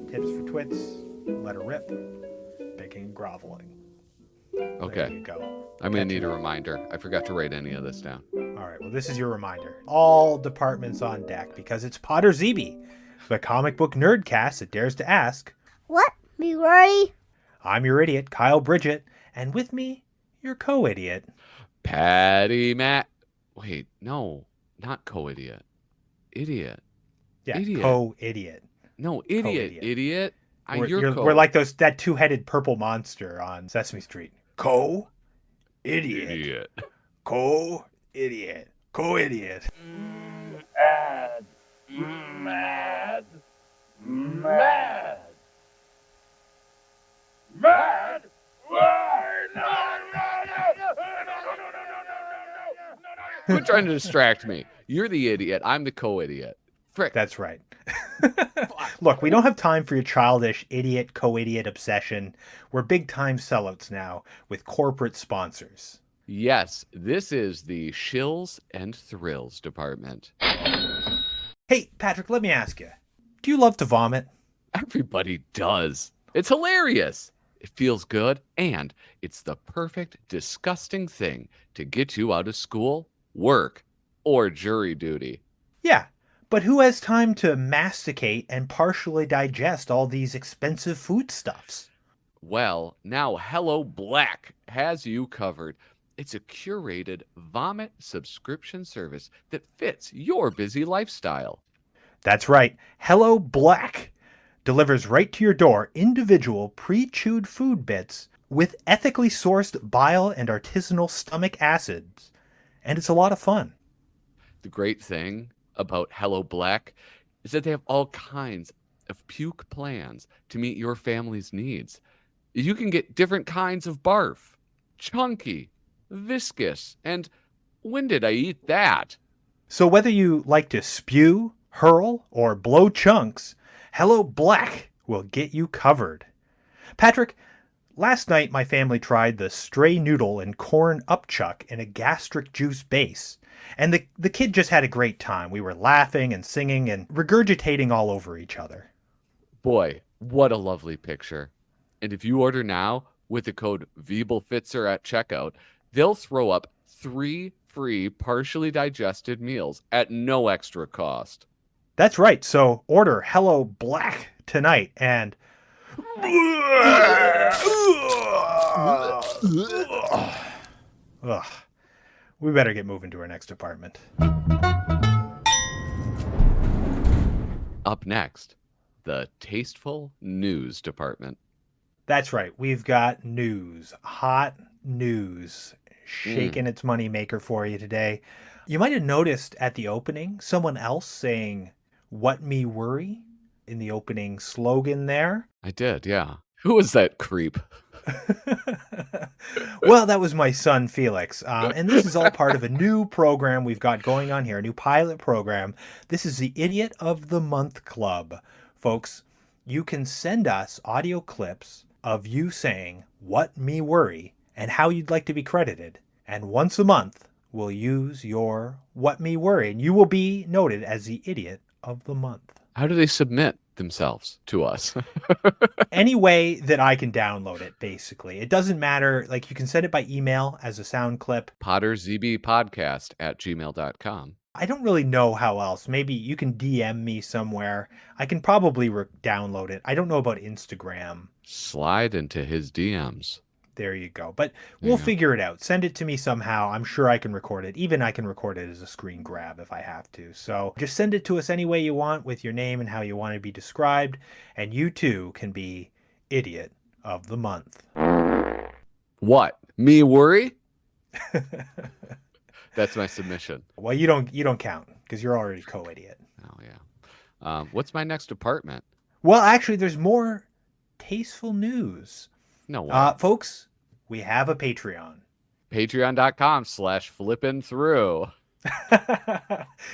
Tips for Twits, Let Her Rip, Picking and Groveling. Okay. There you go. I'm going to need a reminder. I forgot to write any of this down. All right, well, this is your reminder. All departments on deck, because it's Podrzebie, the comic book nerdcast that dares to ask, What? Me worry? I'm your idiot, Kyle Bridget, and with me, your co-idiot. Patty Matt. Wait, no, not co-idiot. Idiot. Yeah, Idiot. co-idiot. No, idiot. Co-idiot. Idiot. We're like that two-headed purple monster on Sesame Street. Co-idiot. Idiot. Co-idiot. Co-idiot. Mad. Mad. Mad. Mad. Quit trying to distract me. You're the idiot. I'm the co-idiot. Frick. That's right. Look, we don't have time for your childish idiot, co-idiot obsession. We're big-time sellouts now with corporate sponsors. Yes, this is the Shills and Thrills department. Hey, Patrick, let me ask you. Do you love to vomit? Everybody does. It's hilarious. It feels good, and it's the perfect, disgusting thing to get you out of school, work, or jury duty. Yeah, but who has time to masticate and partially digest all these expensive foodstuffs? Well, now Hello Black has you covered. It's a curated vomit subscription service that fits your busy lifestyle. That's right. Hello Black delivers right to your door individual pre-chewed food bits with ethically sourced bile and artisanal stomach acids. And it's a lot of fun. The great thing about Hello Black is that they have all kinds of puke plans to meet your family's needs. You can get different kinds of barf, chunky, viscous, and when did I eat that? So whether you like to spew, hurl, or blow chunks, Hello Black will get you covered. Patrick, last night my family tried the stray noodle and corn upchuck in a gastric juice base. And the kid just had a great time. We were laughing and singing and regurgitating all over each other. Boy, what a lovely picture. And if you order now with the code VEEBLFITZER at checkout, they'll throw up 3 free partially digested meals at no extra cost. That's right. So order Hello Black tonight and... Ugh. We better get moving to our next department. Up next, the Tasteful News Department. That's right. We've got news. Hot news. Shaking its moneymaker for you today. You might have noticed at the opening someone else saying, "What me worry?" in the opening slogan there. I did, yeah. Who was that creep? Well, that was my son, Felix. And this is all part of a new program we've got going on here, a new pilot program. This is the Idiot of the Month Club. Folks, you can send us audio clips of you saying, "What me worry?" and how you'd like to be credited. And once a month, we'll use your "What me worry?" and you will be noted as the Idiot of the Month. How do they submit themselves to us? Any way that I can download it, basically. It doesn't matter. Like, you can send it by email as a sound clip. podrzebiepodcast at gmail.com. I don't really know how else. Maybe you can DM me somewhere. I can probably download it. I don't know about Instagram. Slide into his DMs. There you go. But we'll figure it out. Send it to me somehow. I'm sure I can record it. Even I can record it as a screen grab if I have to. So just send it to us any way you want with your name and how you want to be described. And you too can be Idiot of the Month. What? Me worry? That's my submission. Well, you don't count because you're already co-idiot. Oh, yeah. What's my next department? Well, actually, there's more tasteful news. No way. Folks, we have a Patreon. Patreon.com/flippinthrough.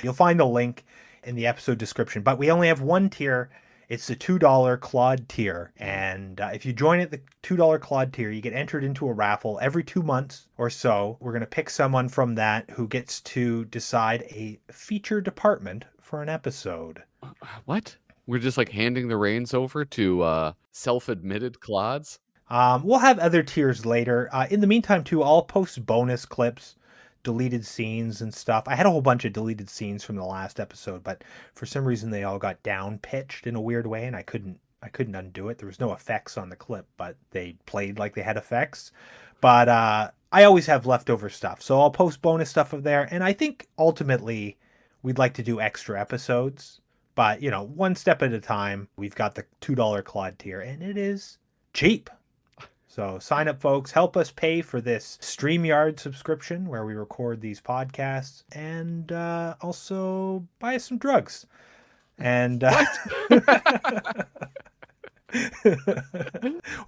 You'll find the link in the episode description, but we only have one tier. It's the $2 Claude tier. And if you join at the $2 Claude tier, you get entered into a raffle every 2 months or so. We're going to pick someone from that who gets to decide a feature department for an episode. What? We're just like handing the reins over to self-admitted clods. We'll have other tiers later. In the meantime, too, I'll post bonus clips, deleted scenes and stuff. I had a whole bunch of deleted scenes from the last episode, but for some reason they all got down pitched in a weird way, and I couldn't undo it. There was no effects on the clip, but they played like they had effects. But I always have leftover stuff, so I'll post bonus stuff of there. And I think ultimately we'd like to do extra episodes, but one step at a time. We've got the $2 Claude tier, and it is cheap. So sign up, folks. Help us pay for this StreamYard subscription where we record these podcasts, and also buy us some drugs. And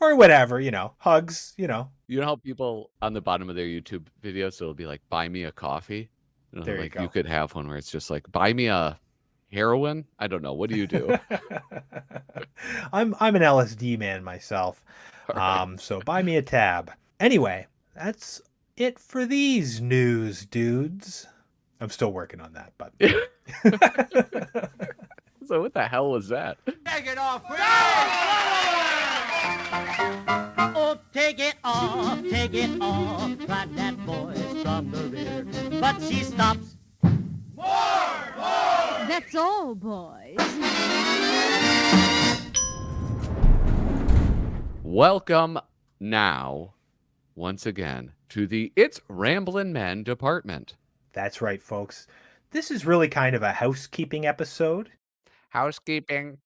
or whatever, hugs, You know how people on the bottom of their YouTube videos, it'll be like, buy me a coffee? There you go. You could have one where it's just like, buy me a heroin? I don't know. What do you do? I'm an LSD man myself. Right. So buy me a tab. Anyway, that's it for these news, dudes. I'm still working on that, but So what the hell was that? Take it off, oh, take it off, cried that voice from the rear. But she stops. That's all, boys. Welcome now, once again, to the It's Ramblin' Men department. that's right, folks. This is really kind of a housekeeping episode. Housekeeping.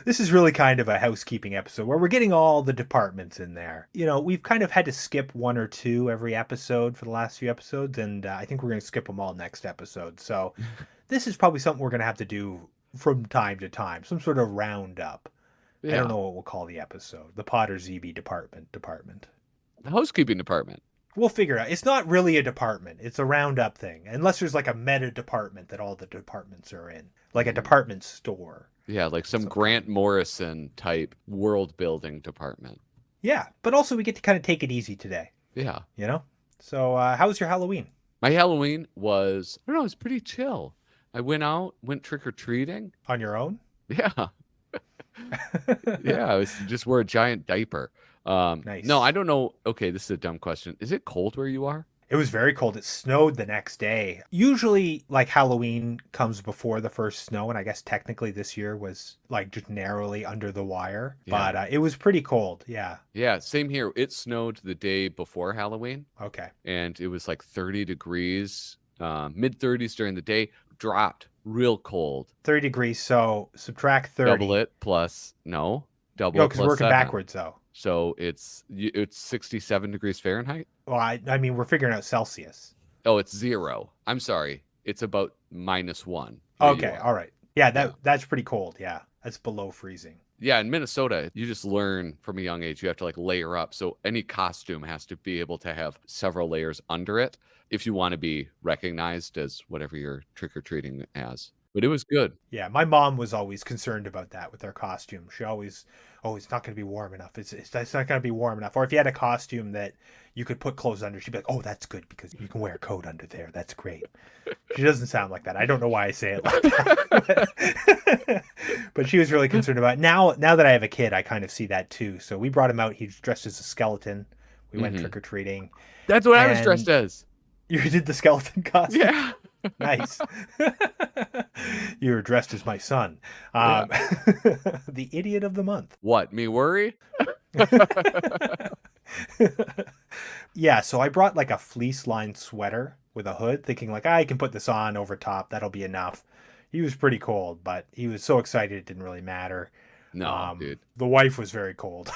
This is really kind of a housekeeping episode where we're getting all the departments in there. We've kind of had to skip one or two every episode for the last few episodes, and I think we're going to skip them all next episode. So this is probably something we're going to have to do from time to time, some sort of roundup. Yeah. I don't know what we'll call the episode. The Podrzebie department. The housekeeping department. We'll figure it out. It's not really a department. It's a roundup thing. Unless there's like a meta department that all the departments are in. Like a department store. Yeah, like some Grant Morrison type world building department. Yeah, but also we get to kind of take it easy today. Yeah. So how was your Halloween? My Halloween was, I don't know, it was pretty chill. I went trick-or-treating. On your own? Yeah. Yeah, I just wore a giant diaper. Nice. No, I don't know. Okay, this is a dumb question. Is it cold where you are? It was very cold. It snowed the next day. Usually, like, Halloween comes before the first snow, and I guess technically this year was, like, just narrowly under the wire. Yeah. But it was pretty cold, yeah. Yeah, same here. It snowed the day before Halloween, Okay. and it was like 30 degrees, mid-30s during the day, dropped real cold. 30 degrees, so subtract 30. Double it plus, no, double No, it because plus we're working 7. backwards, though. So it's 67 degrees Fahrenheit. Well, I mean, we're figuring out Celsius. Oh, it's 0. I'm sorry. It's about -1. where you Okay, are. all right. Yeah, that's pretty cold, yeah. That's below freezing. Yeah, in Minnesota, you just learn from a young age, you have to like layer up. So any costume has to be able to have several layers under it if you want to be recognized as whatever you're trick-or-treating as. But it was good. Yeah, my mom was always concerned about that with her costume. She always, it's not going to be warm enough. It's not going to be warm enough. Or if you had a costume that you could put clothes under, she'd be like, oh, that's good because you can wear a coat under there. That's great. She doesn't sound like that. I don't know why I say it like that. But she was really concerned about it. Now that I have a kid, I kind of see that too. So we brought him out. He's dressed as a skeleton. We went trick-or-treating. That's what I was And- dressed as. You did the skeleton costume? Yeah. Nice. You were dressed as my son. The idiot of the month. What, me worry? Yeah, so I brought like a fleece lined sweater with a hood, thinking like, I can put this on over top. That'll be enough. He was pretty cold, but he was so excited it didn't really matter. No, dude. The wife was very cold.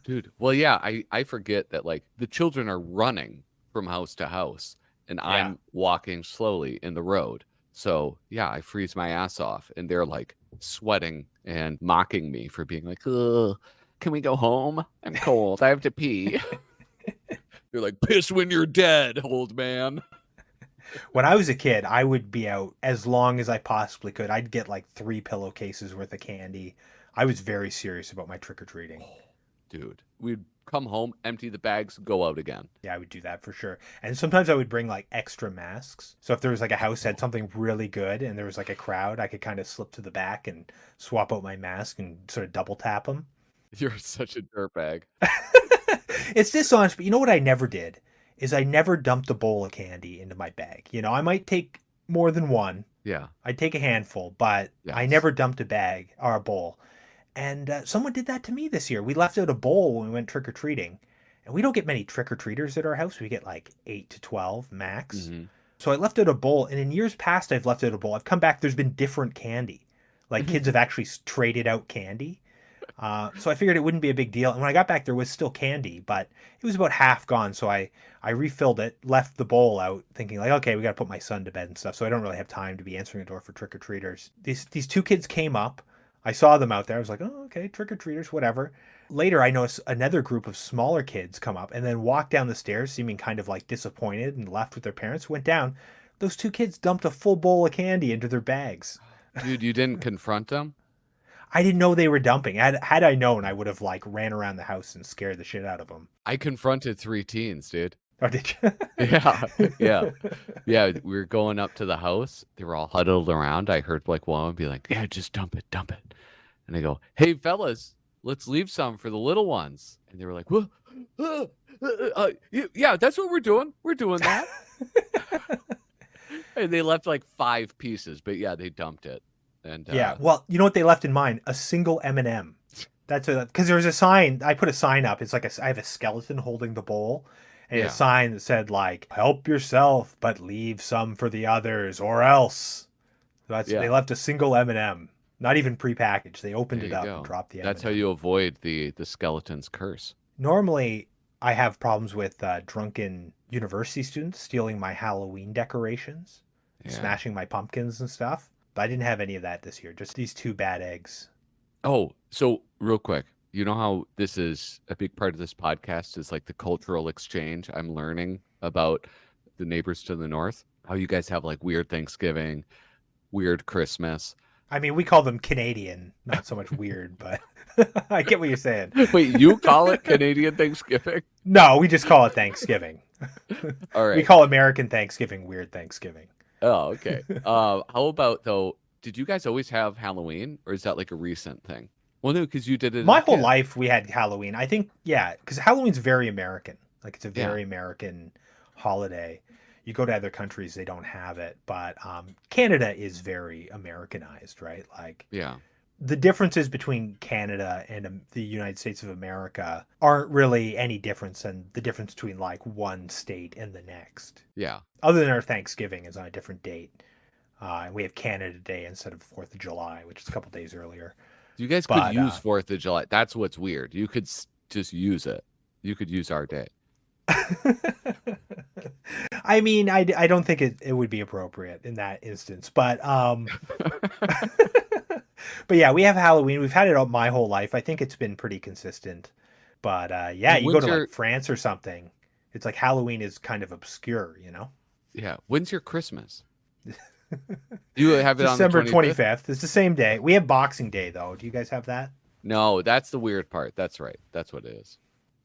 Dude. Well, yeah, I forget that like the children are running from house to house and I'm walking slowly in the road. So yeah, I freeze my ass off and they're like sweating and mocking me for being like, ugh, can we go home? I'm cold. I have to pee. They're like, piss when you're dead, old man. When I was a kid, I would be out as long as I possibly could. I'd get like 3 pillowcases worth of candy. I was very serious about my trick-or-treating. Dude, we'd come home, empty the bags, go out again. Yeah, I would do that for sure. And sometimes I would bring like extra masks. So if there was like a house that had something really good and there was like a crowd, I could kind of slip to the back and swap out my mask and sort of double tap them. You're such a dirtbag. It's dishonest, but you know what I never did is I never dumped a bowl of candy into my bag. You know, I might take more than one. Yeah. I'd take a handful, but I Yes. never dumped a bag or a bowl. And someone did that to me this year. We left out a bowl when we went trick-or-treating. And we don't get many trick-or-treaters at our house. We get like 8 to 12 max. Mm-hmm. So I left out a bowl. And in years past, I've left out a bowl. I've come back, there's been different candy. Like kids have actually traded out candy. So I figured it wouldn't be a big deal. And when I got back, there was still candy, but it was about half gone. So I refilled it, left the bowl out, thinking like, okay, we got to put my son to bed and stuff. So I don't really have time to be answering the door for trick-or-treaters. These two kids came up. I saw them out there. I was like, oh, okay, trick-or-treaters, whatever. Later, I noticed another group of smaller kids come up and then walked down the stairs, seeming kind of like disappointed and left with their parents, went down. Those two kids dumped a full bowl of candy into their bags. Dude, you didn't confront them? I didn't know they were dumping. Had I known, I would have like ran around the house and scared the shit out of them. I confronted 3 teens, dude. Oh, did you? Yeah. We were going up to the house. They were all huddled around. I heard like one be like, yeah, just dump it. And I go, hey, fellas, let's leave some for the little ones. And they were like, well, yeah, that's what we're doing. We're doing that. And they left like 5 pieces, but yeah, they dumped it. And yeah, well, you know what they left in mine? A single M&M. That's because there was a sign. I put a sign up. It's like I have a skeleton holding the bowl. And a sign that said like, help yourself, but leave some for the others or else. So they left a single M&M, not even prepackaged. They opened it up and dropped the M&M. That's how you avoid the skeleton's curse. Normally, I have problems with drunken university students stealing my Halloween decorations, smashing my pumpkins and stuff. But I didn't have any of that this year. Just these 2 bad eggs. Oh, so real quick. You know how this is a big part of this podcast is like the cultural exchange. I'm learning about the neighbors to the north, how you guys have like weird Thanksgiving, weird Christmas. I mean, we call them Canadian, not so much weird, but I get what you're saying. Wait, you call it Canadian Thanksgiving? No, we just call it Thanksgiving. All right. We call American Thanksgiving weird Thanksgiving. Oh, okay. How about though, did you guys always have Halloween or is that like a recent thing? Well, no, because you did it. My whole life we had Halloween. I think, yeah, because Halloween's very American. Like it's a very American holiday. You go to other countries, they don't have it. But Canada is very Americanized, right? Like the differences between Canada and the United States of America aren't really any difference than the difference between like one state and the next. Yeah. Other than our Thanksgiving is on a different date. And we have Canada Day instead of 4th of July, which is a couple days earlier. You guys could use 4th of July. That's what's weird. You could just use it. You could use our day. I mean, I don't think it would be appropriate in that instance, but but yeah, we have Halloween. We've had it my whole life. I think it's been pretty consistent. But yeah, you go to like France or something. It's like Halloween is kind of obscure, you know? Yeah. When's your Christmas? You have it December on the 25th. It's the same day. We have Boxing Day, though. Do you guys have that? No, that's the weird part. That's right. That's what it is.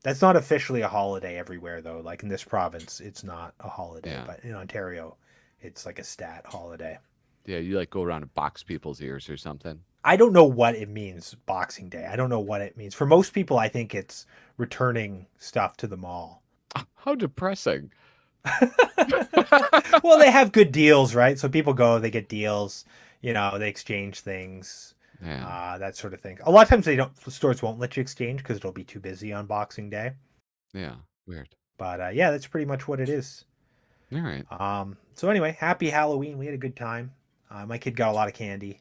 That's not officially a holiday everywhere, though. Like in this province, it's not a holiday. But in Ontario, it's like a stat holiday. Yeah, you like go around and box people's ears or something. I don't know what it means, Boxing Day. I don't know what it means. For most people, I think it's returning stuff to the mall. How depressing. Well, they have good deals, right? So people go, they get deals, you know, they exchange things, that sort of thing. A lot of times the stores won't let you exchange because it'll be too busy on Boxing Day. Yeah, weird. But yeah, that's pretty much what it is. All right. So anyway, happy Halloween. We had a good time. My kid got a lot of candy.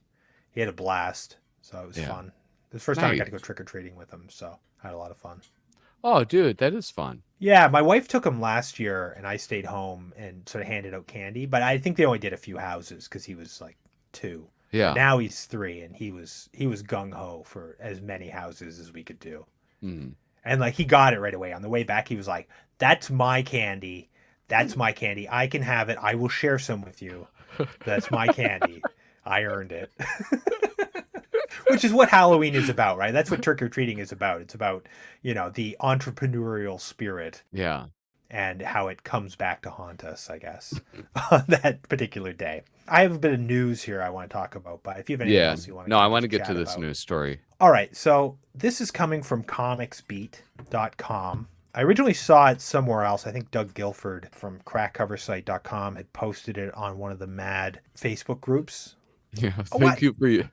He had a blast, so it was fun. It was the first time I got to go trick-or-treating with him, so I had a lot of fun. Oh, dude, that is fun. Yeah, my wife took him last year, and I stayed home and sort of handed out candy. But I think they only did a few houses because he was like 2. Yeah. Now he's 3, and he was gung ho for as many houses as we could do. Mm. And like he got it right away. On the way back, he was like, "That's my candy. That's my candy. I can have it. I will share some with you. That's my candy. I earned it." Which is what Halloween is about, right? That's what trick-or-treating is about. It's about, the entrepreneurial spirit Yeah. and how it comes back to haunt us, I guess, on that particular day. I have a bit of news here I want to talk about, but if you have anything Yeah. else you want to No, I want to just get to chat this about. news story. All right, so this is coming from comicsbeat.com. I originally saw it somewhere else. I think Doug Guilford from crackcoversite.com had posted it on one of the Mad Facebook groups. Yeah. Oh, Thank you for you.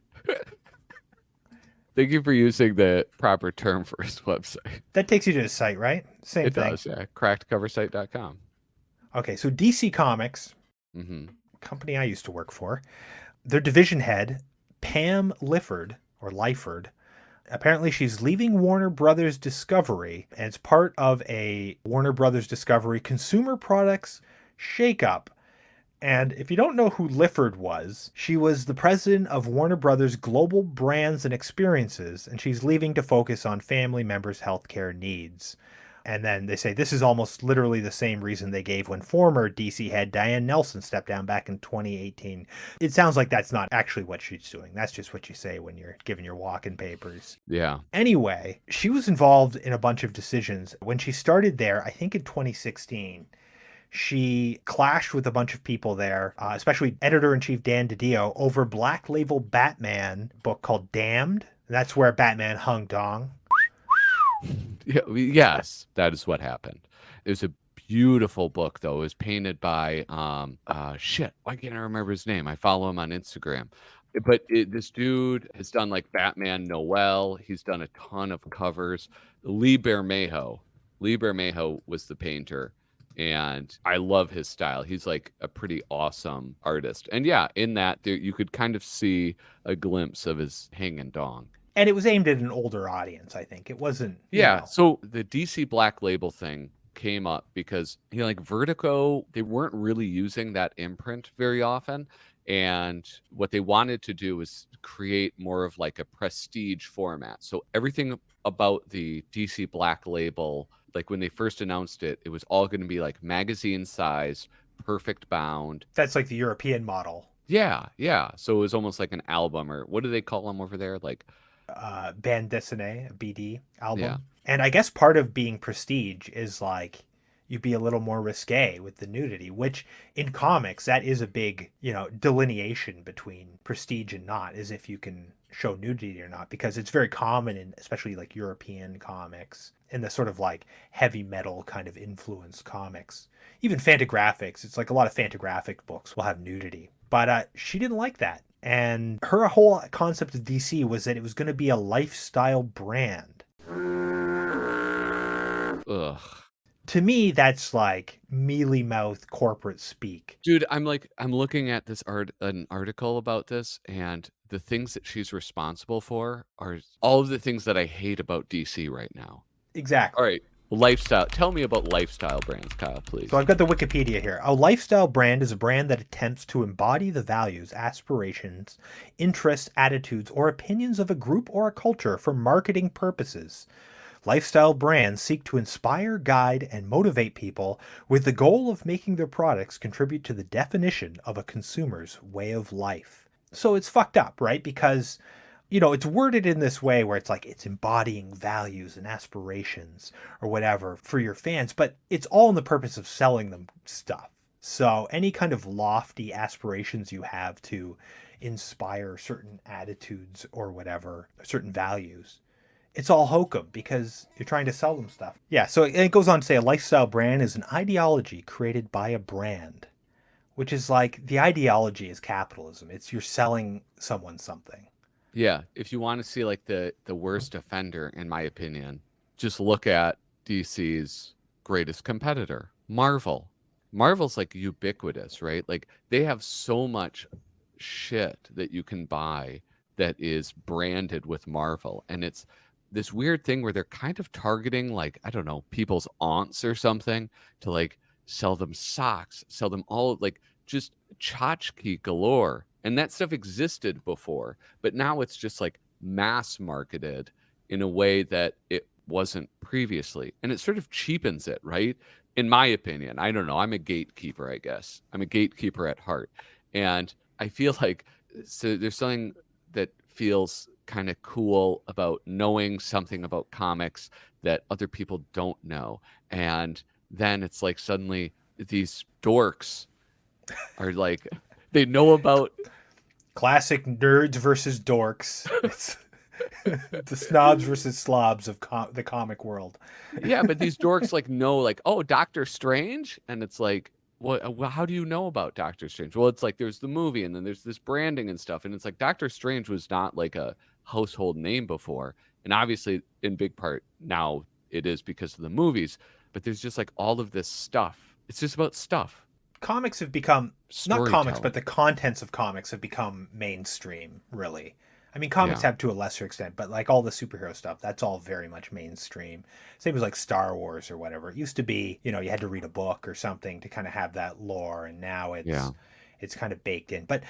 Thank you for using the proper term for his website. That takes you to the site, right? Same It thing. does, yeah. Crackedcoversite.com. Okay, so DC Comics, Mm-hmm. company I used to work for, their division head, Pam Lifford, or Lyford, apparently she's leaving Warner Brothers Discovery, and it's part of a Warner Brothers Discovery consumer products shakeup. And if you don't know who Lifford was, she was the president of Warner Brothers Global Brands and Experiences, and she's leaving to focus on family members' healthcare needs. And then they say this is almost literally the same reason they gave when former DC head Diane Nelson stepped down back in 2018. It sounds like that's not actually what she's doing. That's just what you say when you're giving your walk-in papers. Yeah. Anyway, she was involved in a bunch of decisions. When she started there, I think in 2016, she clashed with a bunch of people there, especially editor-in-chief Dan DiDio, over Black Label Batman book called Damned. That's where Batman hung dong. Yeah, yes, that is what happened. It was a beautiful book, though. It was painted by shit. Why can't I remember his name? I follow him on Instagram. But this dude has done like Batman Noel. He's done a ton of covers. Lee Bermejo was the painter, and I love his style. He's like a pretty awesome artist. And yeah, in that you could kind of see a glimpse of his hanging dong. And it was aimed at an older audience, I think. It wasn't. Yeah. So the DC Black Label thing came up because, like Vertigo, they weren't really using that imprint very often. And what they wanted to do was create more of like a prestige format. So everything about the DC Black Label, like when they first announced it, it was all going to be like magazine size, perfect bound. That's like the European model. Yeah. Yeah. So it was almost like an album, or what do they call them over there? Like bande dessinée, a BD album. Yeah. And I guess part of being prestige is like you'd be a little more risque with the nudity, which in comics, that is a big, delineation between prestige and not, is if you can show nudity or not, because it's very common in especially like European comics and the sort of like heavy metal kind of influenced comics. Even Fantagraphics, it's like a lot of Fantagraphic books will have nudity. But she didn't like that. And her whole concept of DC was that it was going to be a lifestyle brand. Ugh. To me, that's like mealy mouth corporate speak. Dude, I'm looking at an article about this, and the things that she's responsible for are all of the things that I hate about DC right now. Exactly. All right, lifestyle. Tell me about lifestyle brands, Kyle, please. So I've got the Wikipedia here. A lifestyle brand is a brand that attempts to embody the values, aspirations, interests, attitudes, or opinions of a group or a culture for marketing purposes. Lifestyle brands seek to inspire, guide, and motivate people with the goal of making their products contribute to the definition of a consumer's way of life. So it's fucked up, right? Because, it's worded in this way where it's like it's embodying values and aspirations or whatever for your fans, but it's all in the purpose of selling them stuff. So any kind of lofty aspirations you have to inspire certain attitudes or whatever, certain values, it's all hokum because you're trying to sell them stuff. Yeah, so it goes on to say a lifestyle brand is an ideology created by a brand, which is like the ideology is capitalism. It's you're selling someone something. Yeah, if you want to see like the worst offender, in my opinion, just look at DC's greatest competitor, Marvel. Marvel's like ubiquitous, right? Like they have so much shit that you can buy that is branded with Marvel, and it's this weird thing where they're kind of targeting, like, I don't know, people's aunts or something to like sell them socks, sell them all like just tchotchke galore. And that stuff existed before, but now it's just like mass marketed in a way that it wasn't previously. And it sort of cheapens it, right? In my opinion, I don't know. I'm a gatekeeper, I guess. I'm a gatekeeper at heart. And I feel like so there's something that feels kind of cool about knowing something about comics that other people don't know. And then it's like suddenly these dorks are like, they know about Classic nerds versus dorks. It's the snobs versus slobs of the comic world. yeah, but these dorks like know like, oh, Doctor Strange, and it's like, what? Well, how do you know about Doctor Strange? Well, it's like there's the movie, and then there's this branding and stuff, and it's like Doctor Strange was not like a household name before, and obviously in big part now it is because of the movies. But there's just like all of this stuff. It's just about stuff. Comics have become, not comics, Storytelling. but the contents of comics have become mainstream, really. I mean, comics Yeah. have to a lesser extent, but like all the superhero stuff, that's all very much mainstream. Same as like Star Wars or whatever. It used to be, you had to read a book or something to kind of have that lore, and now Yeah. it's kind of baked in. But,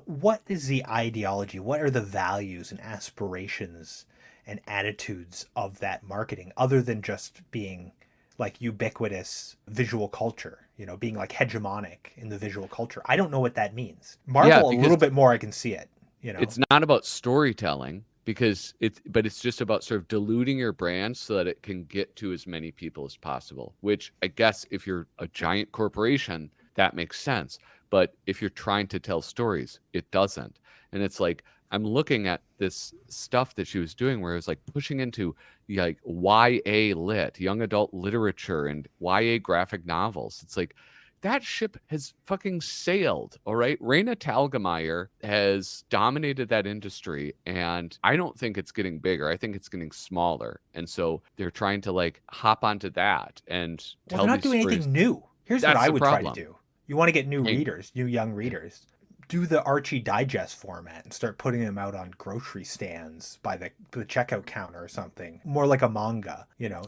what is the ideology? What are the values and aspirations and attitudes of that marketing other than just being like ubiquitous visual culture, being like hegemonic in the visual culture? I don't know what that means. Marvel, a little bit more, I can see it. It's not about storytelling because it's just about sort of diluting your brand so that it can get to as many people as possible, which I guess if you're a giant corporation, that makes sense. But if you're trying to tell stories, it doesn't. And it's like, I'm looking at this stuff that she was doing where it was like pushing into like YA lit, young adult literature, and YA graphic novels. It's like, that ship has fucking sailed, all right? Raina Telgemeier has dominated that industry, and I don't think it's getting bigger. I think it's getting smaller. And so they're trying to like hop onto that and tell they're not these doing stories. anything new. Here's what That's I the would try problem. to do. You want to get new Hey. readers, new young readers. Do the Archie Digest format and start putting them out on grocery stands by the checkout counter or something. More like a manga, Yeah.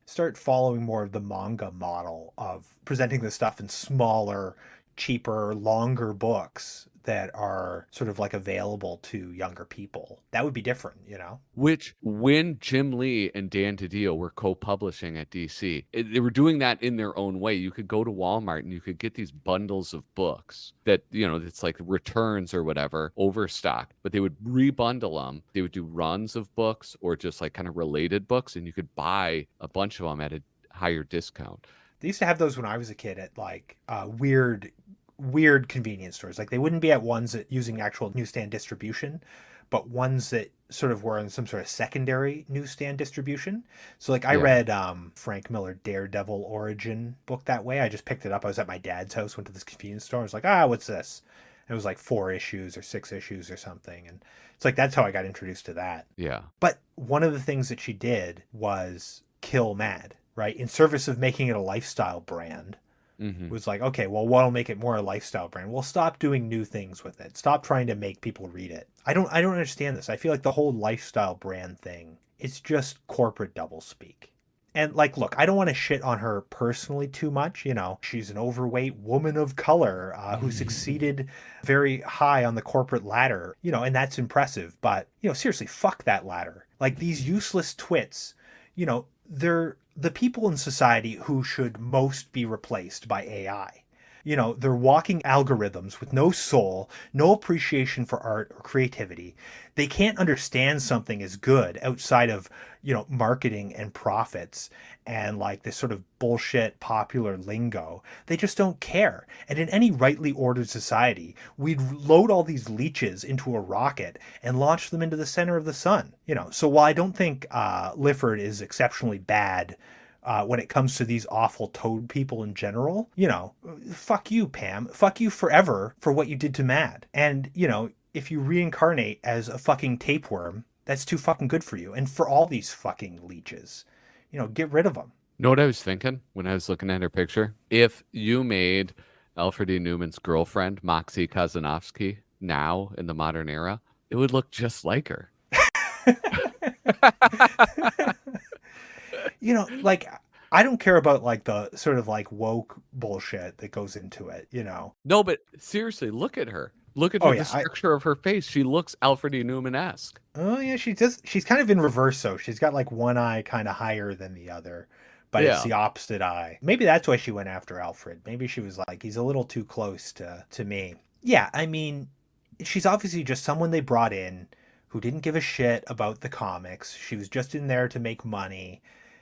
Start following more of the manga model of presenting the stuff in smaller, cheaper, longer books that are sort of like available to younger people. That would be different, Which, when Jim Lee and Dan DiDio were co-publishing at DC, they were doing that in their own way. You could go to Walmart and you could get these bundles of books that, it's like returns or whatever, overstock, but they would rebundle them. They would do runs of books or just like kind of related books, and you could buy a bunch of them at a higher discount. They used to have those when I was a kid at like weird convenience stores. Like they wouldn't be at ones that using actual newsstand distribution, but ones that sort of were in some sort of secondary newsstand distribution. So like I read Frank Miller Daredevil Origin book that way. I just picked it up. I was at my dad's house, went to this convenience store. I was like, what's this? And it was like 4 issues or 6 issues or something. And it's like, that's how I got introduced to that. Yeah. But one of the things that she did was kill Mad, right? In service of making it a lifestyle brand. Mm-hmm. Was like, okay, well, what'll make it more a lifestyle brand? Well, stop doing new things with it. Stop trying to make people read it. I don't understand this. I feel like the whole lifestyle brand thing, it's just corporate doublespeak. And like, look, I don't want to shit on her personally too much. She's an overweight woman of color who succeeded very high on the corporate ladder, and that's impressive. But, seriously, fuck that ladder. Like these useless twits, they're the people in society who should most be replaced by AI. They're walking algorithms with no soul, no appreciation for art or creativity. They can't understand something as good outside of, marketing and profits and like this sort of bullshit popular lingo. They just don't care. And in any rightly ordered society, we'd load all these leeches into a rocket and launch them into the center of the sun. So while I don't think Lifford is exceptionally bad when it comes to these awful toad people in general, fuck you, Pam. Fuck you forever for what you did to Mad. And, if you reincarnate as a fucking tapeworm, that's too fucking good for you. And for all these fucking leeches, get rid of them. Know what I was thinking when I was looking at her picture? If you made Alfred E. Newman's girlfriend, Moxie Kazanovsky, now in the modern era, it would look just like her. Like, I don't care about like the sort of like woke bullshit that goes into it, No, but seriously, look at her. Look at the structure of her face. She looks Alfred E. Newman-esque. Oh yeah, she's kind of in reverse though. She's got like one eye kind of higher than the other, but it's the opposite eye. Maybe that's why she went after Alfred. Maybe she was like, he's a little too close to me. Yeah, I mean, she's obviously just someone they brought in who didn't give a shit about the comics. She was just in there to make money.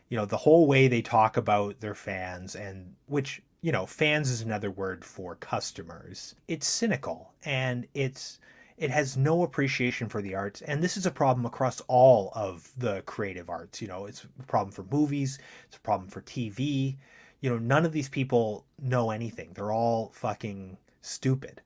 You know, the whole way they talk about their fans, and which, you know, fans is another word for customers. It's cynical, and it has no appreciation for the arts. And this is a problem across all of the creative arts. You know, it's a problem for movies. It's a problem for TV. You know, none of these people know anything. They're all fucking stupid.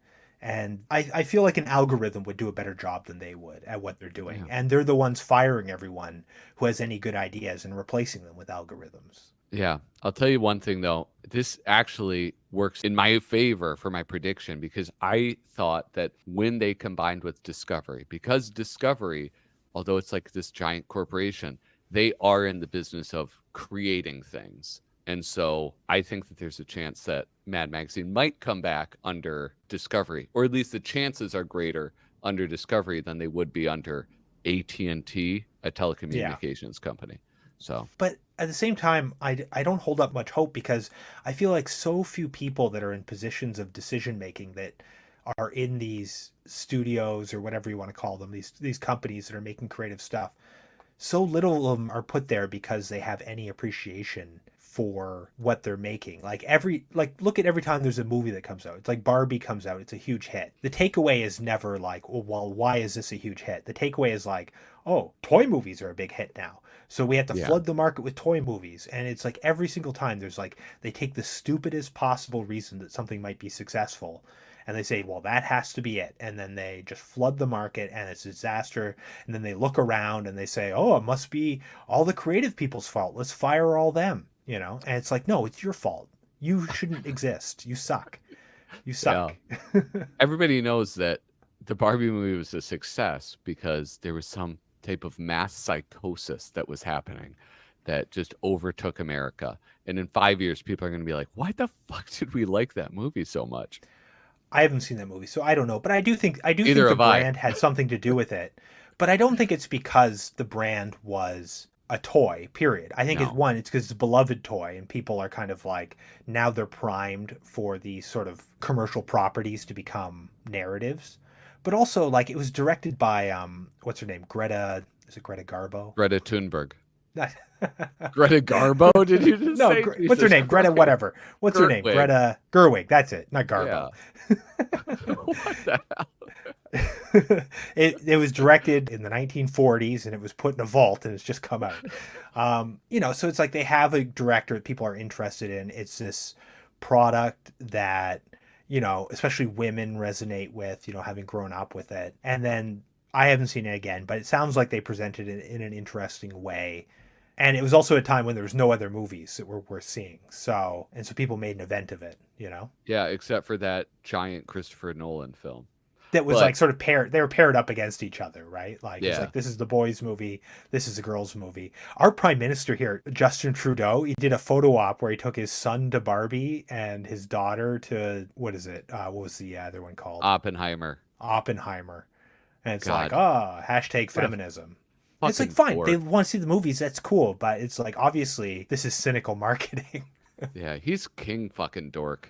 And I feel like an algorithm would do a better job than they would at what they're doing. Yeah. And they're the ones firing everyone who has any good ideas and replacing them with algorithms. Yeah. I'll tell you one thing, though. This actually works in my favor for my prediction, because I thought that when they combined with Discovery, because Discovery, although it's like this giant corporation, they are in the business of creating things. And so I think that there's a chance that Mad Magazine might come back under Discovery, or at least the chances are greater under Discovery than they would be under AT&T, a telecommunications company. So, but at the same time, I don't hold up much hope, because I feel like so few people that are in positions of decision making that are in these studios, or whatever you want to call them, these companies that are making creative stuff, so little of them are put there because they have any appreciation for what they're making. Like look at every time there's a movie that comes out. It's like Barbie comes out, it's a huge hit. The takeaway is never like, well, why is this a huge hit? The takeaway is like, oh, toy movies are a big hit now, so we have to flood the market with toy movies. And it's like every single time there's like, they take the stupidest possible reason that something might be successful, and they say, well, that has to be it. And then they just flood the market, and it's a disaster. And then they look around and they say, oh, it must be all the creative people's fault. Let's fire all them, you know? And it's like, no, it's your fault. You shouldn't exist. You suck. You suck. Yeah. Everybody knows that the Barbie movie was a success because there was some type of mass psychosis that was happening that just overtook America. And in 5 years, people are going to be like, why the fuck did we like that movie so much? I haven't seen that movie, so I don't know. But I do think the have I. brand had something to do with it. But I don't think it's because the brand was a toy, period. I think it's because it's a beloved toy, and people are kind of like, now they're primed for these sort of commercial properties to become narratives. But also, like, it was directed by what's her name? Greta. Is it Greta Garbo? Greta Thunberg. Greta Garbo? Did you just say? What's her name? Greta whatever. What's her name? Gerwig. Greta Gerwig. That's it. Not Garbo. Yeah. What the hell? It was directed in the 1940s, and it was put in a vault, and it's just come out. You know, so it's like they have a director that people are interested in. It's this product that, you know, especially women resonate with, you know, having grown up with it. And then I haven't seen it again, but it sounds like they presented it in an interesting way. And it was also a time when there was no other movies that were worth seeing. So people made an event of it, you know? Yeah, except for that giant Christopher Nolan film. That was like sort of they were paired up against each other, right? Like, it's like, this is the boys' movie, this is the girls' movie. Our prime minister here, Justin Trudeau, he did a photo op where he took his son to Barbie and his daughter to, what is it? What was the other one called? Oppenheimer. And it's God. like, hashtag feminism. It's like, fine, they want to see the movies, that's cool, but it's like, obviously, this is cynical marketing. Yeah, he's king fucking dork.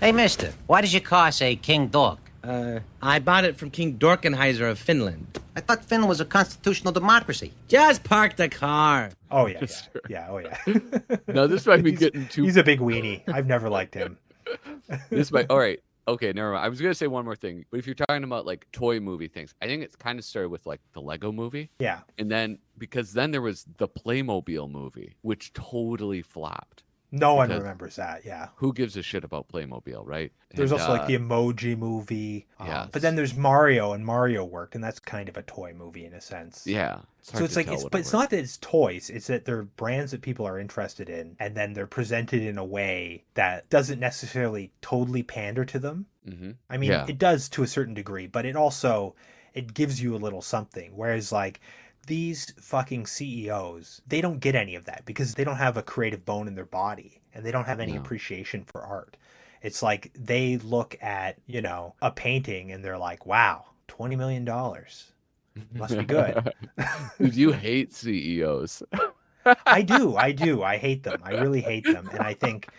Hey, mister, why does your car say King Dork? I bought it from King Dorkenheiser of Finland. I thought Finland was a constitutional democracy. Just park the car. Oh, yeah. Oh, yeah. No, this might be getting too... He's a big weenie. I've never liked him. This might... All right. Okay, never mind. I was going to say one more thing. But if you're talking about, like, toy movie things, I think it's kind of started with, like, the Lego movie. Yeah. And then... Because then there was the Playmobil movie, which totally flopped. No one remembers that, yeah. Who gives a shit about Playmobil, right? There's also like the Emoji movie. Yeah. But then there's Mario, and Mario worked, and that's kind of a toy movie in a sense. Yeah. So it's like, but it's not that it's toys. It's that they're brands that people are interested in, and then they're presented in a way that doesn't necessarily totally pander to them. Mm-hmm. I mean, it does to a certain degree, but it gives you a little something. Whereas like, these fucking CEOs, they don't get any of that because they don't have a creative bone in their body, and they don't have any appreciation for art. It's like they look at, you know, a painting and they're like, wow, $20 million. Must be good. Dude, you hate CEOs. I do. I hate them. I really hate them. And I think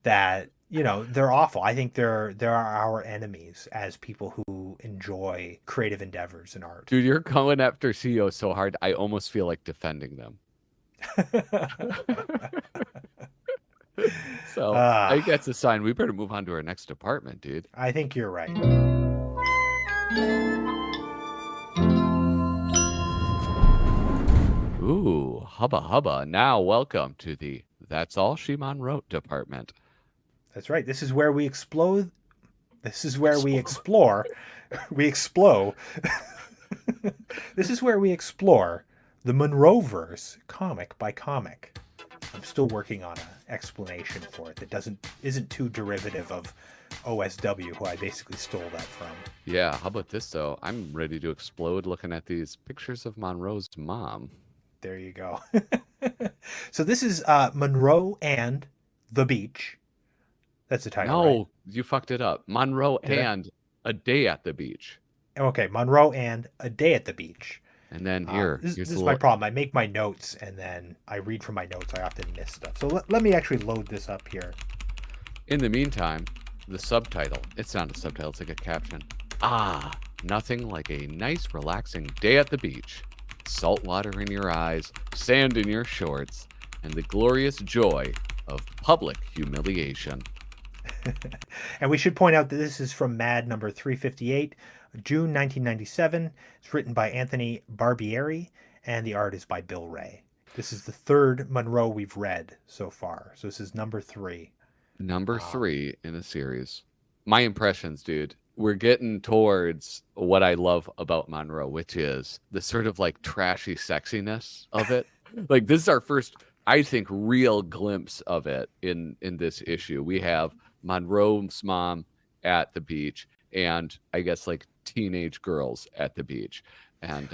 that they're awful. I think they're our enemies as people who enjoy creative endeavors and art. Dude, you're going after CEO so hard, I almost feel like defending them. So I think that's a sign we better move on to our next department, dude. I think you're right. Ooh, hubba hubba. Now welcome to the That's All She Mon-Wrote department. That's right. This is where we explode. This is where we explore. We explode. This is where we explore the Monroe-verse comic by comic. I'm still working on an explanation for it that isn't too derivative of OSW, who I basically stole that from. Yeah, how about this though? I'm ready to explode looking at these pictures of Monroe's mom. There you go. So this is Monroe and the Beach. That's the title. No, right? you fucked it up. Monroe Did I? and A Day at the Beach. Okay, Monroe and A Day at the Beach. And then This is my problem. I make my notes and then I read from my notes. I often miss stuff. So let me actually load this up here. In the meantime, the subtitle. It's not a subtitle, it's like a caption. Ah, nothing like a nice, relaxing day at the beach. Salt water in your eyes, sand in your shorts, and the glorious joy of public humiliation. And we should point out that this is from Mad number 358, June 1997. It's written by Anthony Barbieri, and the art is by Bill Wray. This is the third Monroe we've read so far. So this is number 3. Number 3 in a series. My impressions, dude. We're getting towards what I love about Monroe, which is the sort of like trashy sexiness of it. Like this is our first, I think, real glimpse of it in this issue. We have Monroe's mom at the beach, and I guess like teenage girls at the beach, and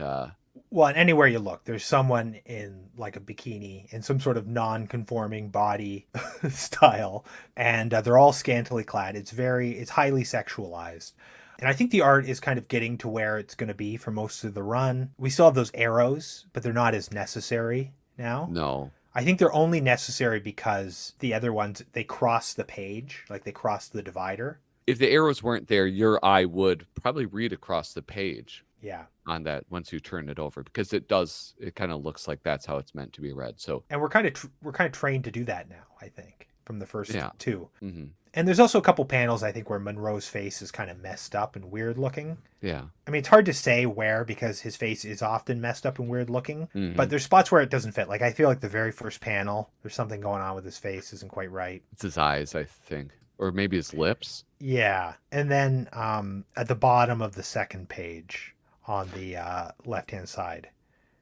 well, and anywhere you look, there's someone in like a bikini in some sort of non-conforming body style, and they're all scantily clad. It's highly sexualized. And I think the art is kind of getting to where it's going to be for most of the run. We still have those arrows, but they're not as necessary now. No. I think they're only necessary because the other ones, they cross the page, like they cross the divider. If the arrows weren't there, your eye would probably read across the page. Yeah. On that once you turn it over, because it kind of looks like that's how it's meant to be read. So, and we're kind of trained to do that now, I think, from the first two. Mm-hmm. And there's also a couple panels, I think, where Monroe's face is kind of messed up and weird looking. Yeah. I mean, it's hard to say where because his face is often messed up and weird looking, Mm-hmm. but there's spots where it doesn't fit. Like I feel like the very first panel, there's something going on with his face, isn't quite right. It's his eyes, I think, or maybe his lips. Yeah. And then at the bottom of the second page, on the left-hand side.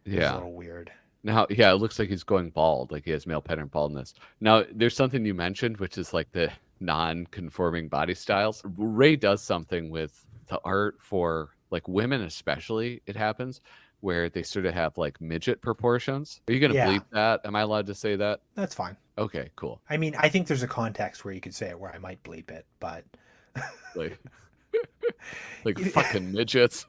It's a little weird. Now, yeah, it looks like he's going bald, like he has male pattern baldness. Now, there's something you mentioned, which is like the non-conforming body styles. Wray does something with the art for like women especially, it happens, where they sort of have like midget proportions. Are you going to bleep that? Am I allowed to say that? That's fine. Okay, cool. I mean, I think there's a context where you could say it where I might bleep it, but... like fucking midgets.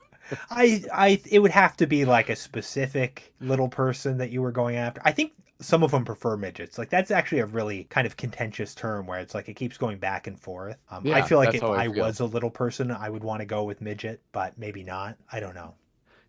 It would have to be like a specific little person that you were going after. I think some of them prefer midgets. Like that's actually a really kind of contentious term where it's like it keeps going back and forth. I feel like if I was a little person, I would want to go with midget, but maybe not. I don't know.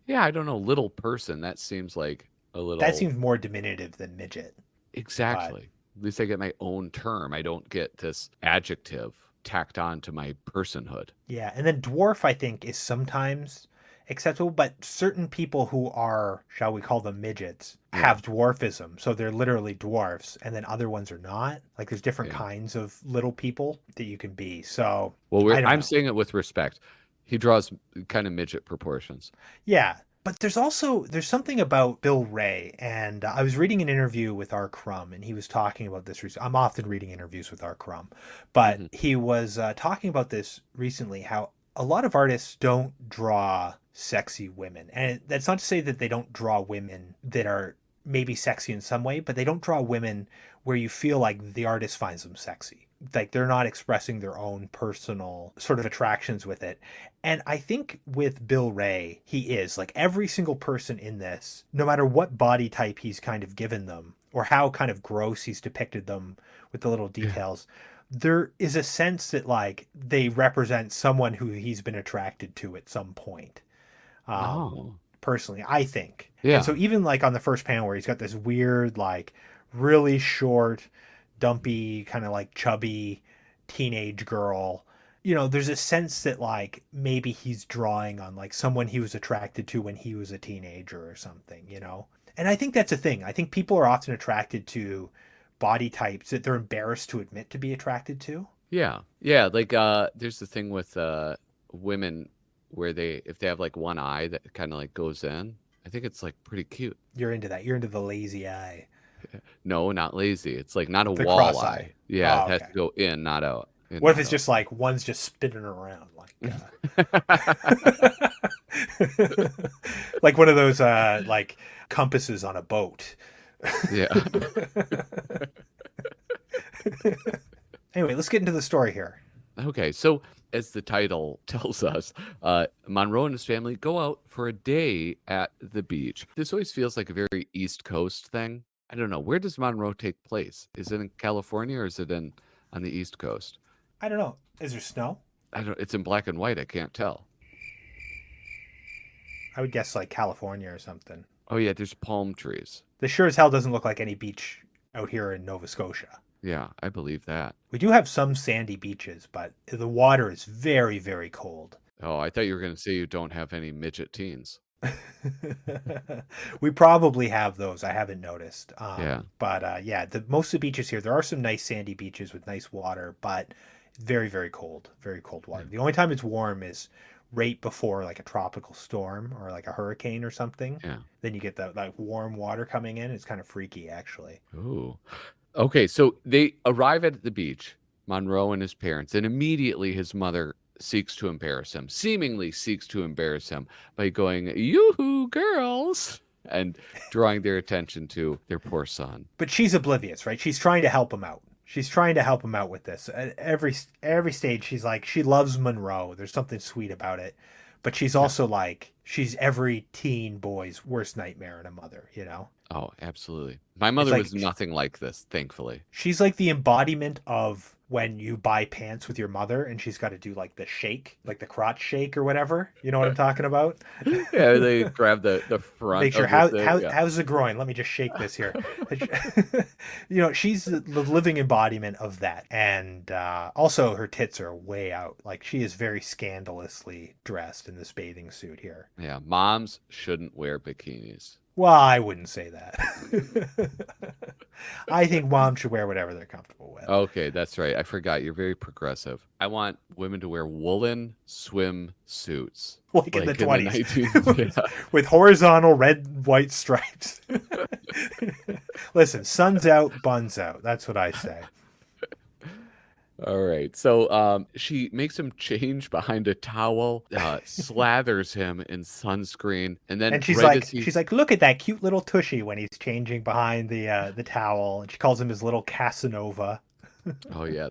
Yeah, I don't know. Little person. That seems like a little. That seems more diminutive than midget. Exactly. At least I get my own term. I don't get this adjective tacked on to my personhood. Yeah, and then dwarf, I think, is sometimes acceptable, but certain people who are, shall we call them midgets, have dwarfism. So they're literally dwarfs, and then other ones are not. Like there's different kinds of little people that you can be. So I'm saying it with respect. He draws kind of midget proportions. Yeah. But there's something about Bill Wray, and I was reading an interview with R. Crumb, and he was talking about this recently. I'm often reading interviews with R. Crumb, but he was talking about this recently, how a lot of artists don't draw sexy women. And that's not to say that they don't draw women that are maybe sexy in some way, but they don't draw women where you feel like the artist finds them sexy. Like they're not expressing their own personal sort of attractions with it. And I think with Bill Wray, he is like every single person in this, no matter what body type he's kind of given them or how kind of gross he's depicted them with the little details, there is a sense that like they represent someone who he's been attracted to at some point. Personally, I think. Yeah. And so even like on the first panel where he's got this weird, like really short, dumpy, kind of like chubby teenage girl, there's a sense that like maybe he's drawing on like someone he was attracted to when he was a teenager or something, And I think that's a thing. I think people are often attracted to body types that they're embarrassed to admit to be attracted to. Yeah. Like there's the thing with women where if they have like one eye that kind of like goes in, I think it's like pretty cute. You're into that. You're into the lazy eye. No, not lazy. It's like not a The wall cross eye. eye. Yeah, Oh, it has okay. to go in, not out. What if it's just like one's just spinning around like like one of those like compasses on a boat. Yeah. Anyway, let's get into the story here. Okay, so as the title tells us, Monroe and his family go out for a day at the beach. This always feels like a very East Coast thing. I don't know. Where does Monroe take place? Is it in California or is it on the East Coast? I don't know. Is there snow? It's in black and white. I can't tell. I would guess like California or something. Oh, yeah, there's palm trees. This sure as hell doesn't look like any beach out here in Nova Scotia. Yeah, I believe that. We do have some sandy beaches, but the water is very, very cold. Oh, I thought you were going to say you don't have any midget teens. We probably have those. I haven't noticed. Yeah. But yeah, most of the beaches here, there are some nice sandy beaches with nice water, but very, very cold water. The only time it's warm is right before like a tropical storm or like a hurricane or something. Yeah. Then you get that like warm water coming in. It's kind of freaky, actually. Ooh. Okay, so they arrive at the beach, Monroe and his parents, and immediately his mother seemingly seeks to embarrass him by going, "Yoo-hoo, girls," and drawing their attention to their poor son. But she's oblivious, right? She's trying to help him out. She's trying to help him out with this. At every stage, she's like, she loves Monroe. There's something sweet about it. But she's also like, she's every teen boy's worst nightmare and a mother, Oh, absolutely. My mother like- was nothing like this, thankfully. She's like the embodiment of when you buy pants with your mother and she's got to do like the shake, like the crotch shake or whatever. You know what I'm talking about? Yeah, they grab the front. Make sure of the thing, yeah. how's the groin? Let me just shake this here. She's the living embodiment of that, and also her tits are way out. Like she is very scandalously dressed in this bathing suit here. Yeah, moms shouldn't wear bikinis. Well, I wouldn't say that. I think moms should wear whatever they're comfortable with. Okay, that's right. I forgot. You're very progressive. I want women to wear woolen swim suits. Like in the 20s. 19s. Yeah. With horizontal red, white stripes. Listen, sun's out, buns out. That's what I say. All right. So she makes him change behind a towel, slathers him in sunscreen, and then she's like, look at that cute little tushy when he's changing behind the towel, and she calls him his little Casanova. Oh yeah.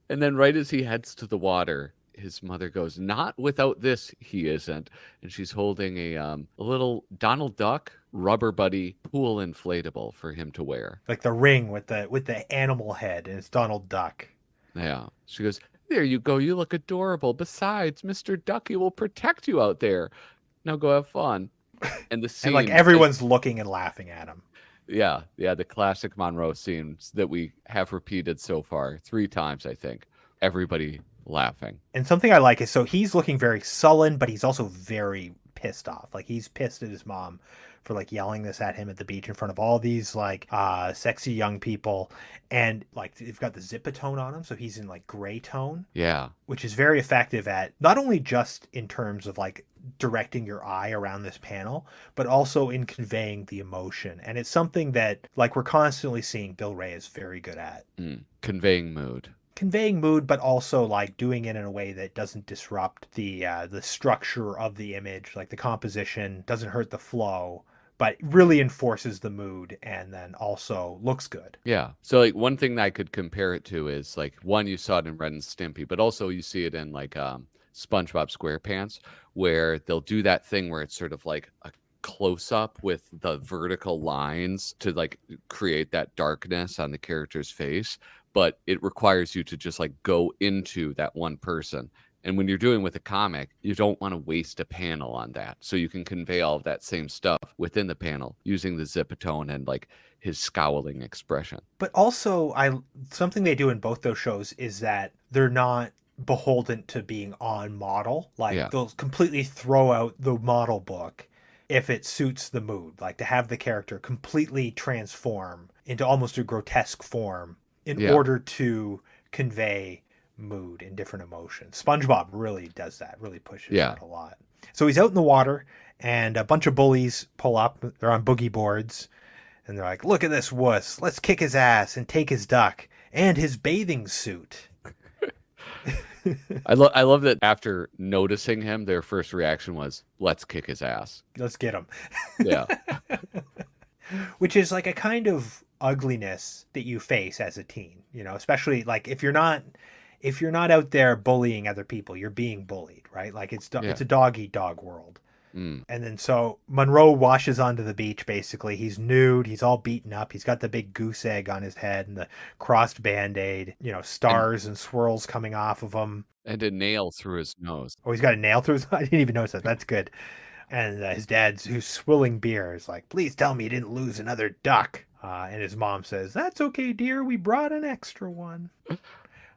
And then right as he heads to the water, his mother goes, "Not without this, he isn't." And she's holding a little Donald Duck rubber buddy pool inflatable for him to wear. Like the ring with the animal head, and it's Donald Duck. Yeah. She goes, "There you go. You look adorable. Besides, Mr. Ducky will protect you out there. Now go have fun." And the scene, And like everyone's looking and laughing at him. Yeah, the classic Monroe scenes that we have repeated so far 3 times, I think. Everybody laughing. And something I like is, so he's looking very sullen, but he's also very pissed off. Like he's pissed at his mom for like yelling this at him at the beach in front of all these like sexy young people, and like they've got the Zipatone on him, so he's in like gray tone. Yeah. Which is very effective at not only just in terms of like directing your eye around this panel, but also in conveying the emotion. And it's something that like we're constantly seeing Bill Wray is very good at. Conveying mood, but also like doing it in a way that doesn't disrupt the structure of the image. Like the composition doesn't hurt the flow, but really enforces the mood, and then also looks good. Yeah. So like one thing that I could compare it to is like, one, you saw it in Ren and Stimpy, but also you see it in like SpongeBob SquarePants, where they'll do that thing where it's sort of like a close up with the vertical lines to like create that darkness on the character's face, but it requires you to just like go into that one person. And when you're doing with a comic, you don't want to waste a panel on that. So you can convey all of that same stuff within the panel using the zipatone and like his scowling expression. But also, something they do in both those shows is that they're not beholden to being on model. Like they'll completely throw out the model book if it suits the mood. Like to have the character completely transform into almost a grotesque form in order to convey mood and different emotions. SpongeBob really does that, really pushes that a lot. So he's out in the water and a bunch of bullies pull up. They're on boogie boards and they're like, look at this wuss. Let's kick his ass and take his duck and his bathing suit. I love that after noticing him, their first reaction was, let's kick his ass. Let's get him. Yeah. Which is like a kind of ugliness that you face as a teen, you know, especially like if you're not out there bullying other people, you're being bullied, right? Like it's a dog eat dog world. And then so Monroe washes onto the beach, basically. He's nude. He's all beaten up. He's got the big goose egg on his head and the crossed Band-Aid, you know, stars and swirls coming off of him. And a nail through his nose. Oh, he's got a nail through his... I didn't even notice that. That's good. And his dad's, who's swilling beer, is like, please tell me you didn't lose another duck. And his mom says, that's okay, dear. We brought an extra one.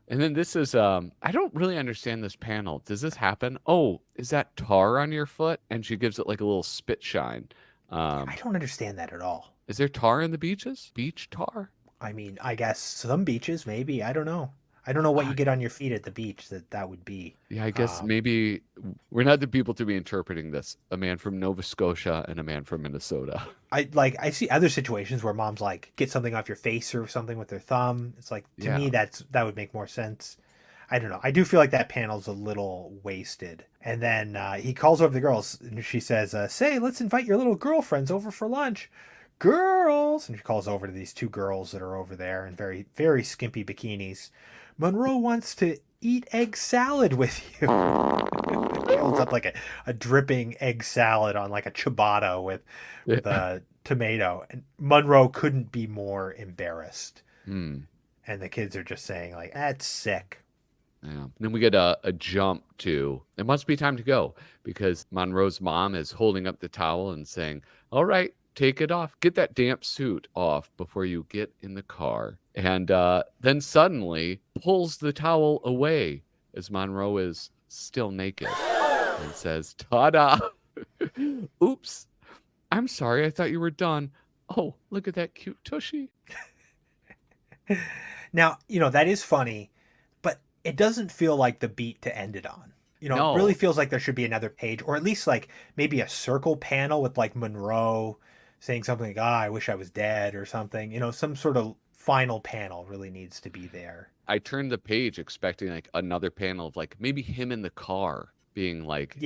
And then this is, I don't really understand this panel. Does this happen? Oh, is that tar on your foot? And she gives it like a little spit shine. I don't understand that at all. Is there tar in the beaches? Beach tar? I mean, I guess some beaches, maybe. I don't know. I don't know what you get on your feet at the beach that would be. Yeah, I guess maybe we're not the people to be interpreting this. A man from Nova Scotia and a man from Minnesota. I see other situations where moms like get something off your face or something with their thumb. It's like, to me, that would make more sense. I don't know. I do feel like that panel's a little wasted. And then he calls over the girls and she says, say, let's invite your little girlfriends over for lunch. Girls! And she calls over to these two girls that are over there in very, very skimpy bikinis. Monroe wants to eat egg salad with you. He holds up like a dripping egg salad on like a ciabatta with a tomato. And Monroe couldn't be more embarrassed. And the kids are just saying like, that's sick. Yeah. And then we get a jump to, it must be time to go, because Monroe's mom is holding up the towel and saying, all right, take it off. Get that damp suit off before you get in the car. And then suddenly pulls the towel away as Monroe is still naked and says, ta-da. Oops. I'm sorry. I thought you were done. Oh, look at that cute tushy. Now, you know, that is funny, but it doesn't feel like the beat to end it on. You know, No. It really feels like there should be another page, or at least like maybe a circle panel with like Monroe saying something like, I wish I was dead or something. You know, some sort of final panel really needs to be there. I turned the page expecting like another panel of like maybe him in the car being like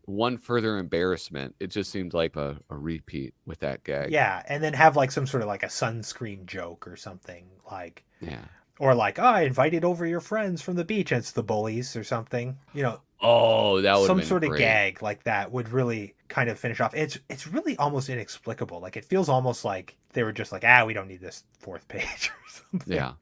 one further embarrassment. It just seemed like a repeat with that gag. Yeah, and then have like some sort of like a sunscreen joke or something like. Yeah. Or like, oh, I invited over your friends from the beach. And it's the bullies or something. You know. Oh, that would some sort of gag like that would really kind of finish off. It's really almost inexplicable. Like it feels almost like they were just like, we don't need this fourth page or something. Yeah.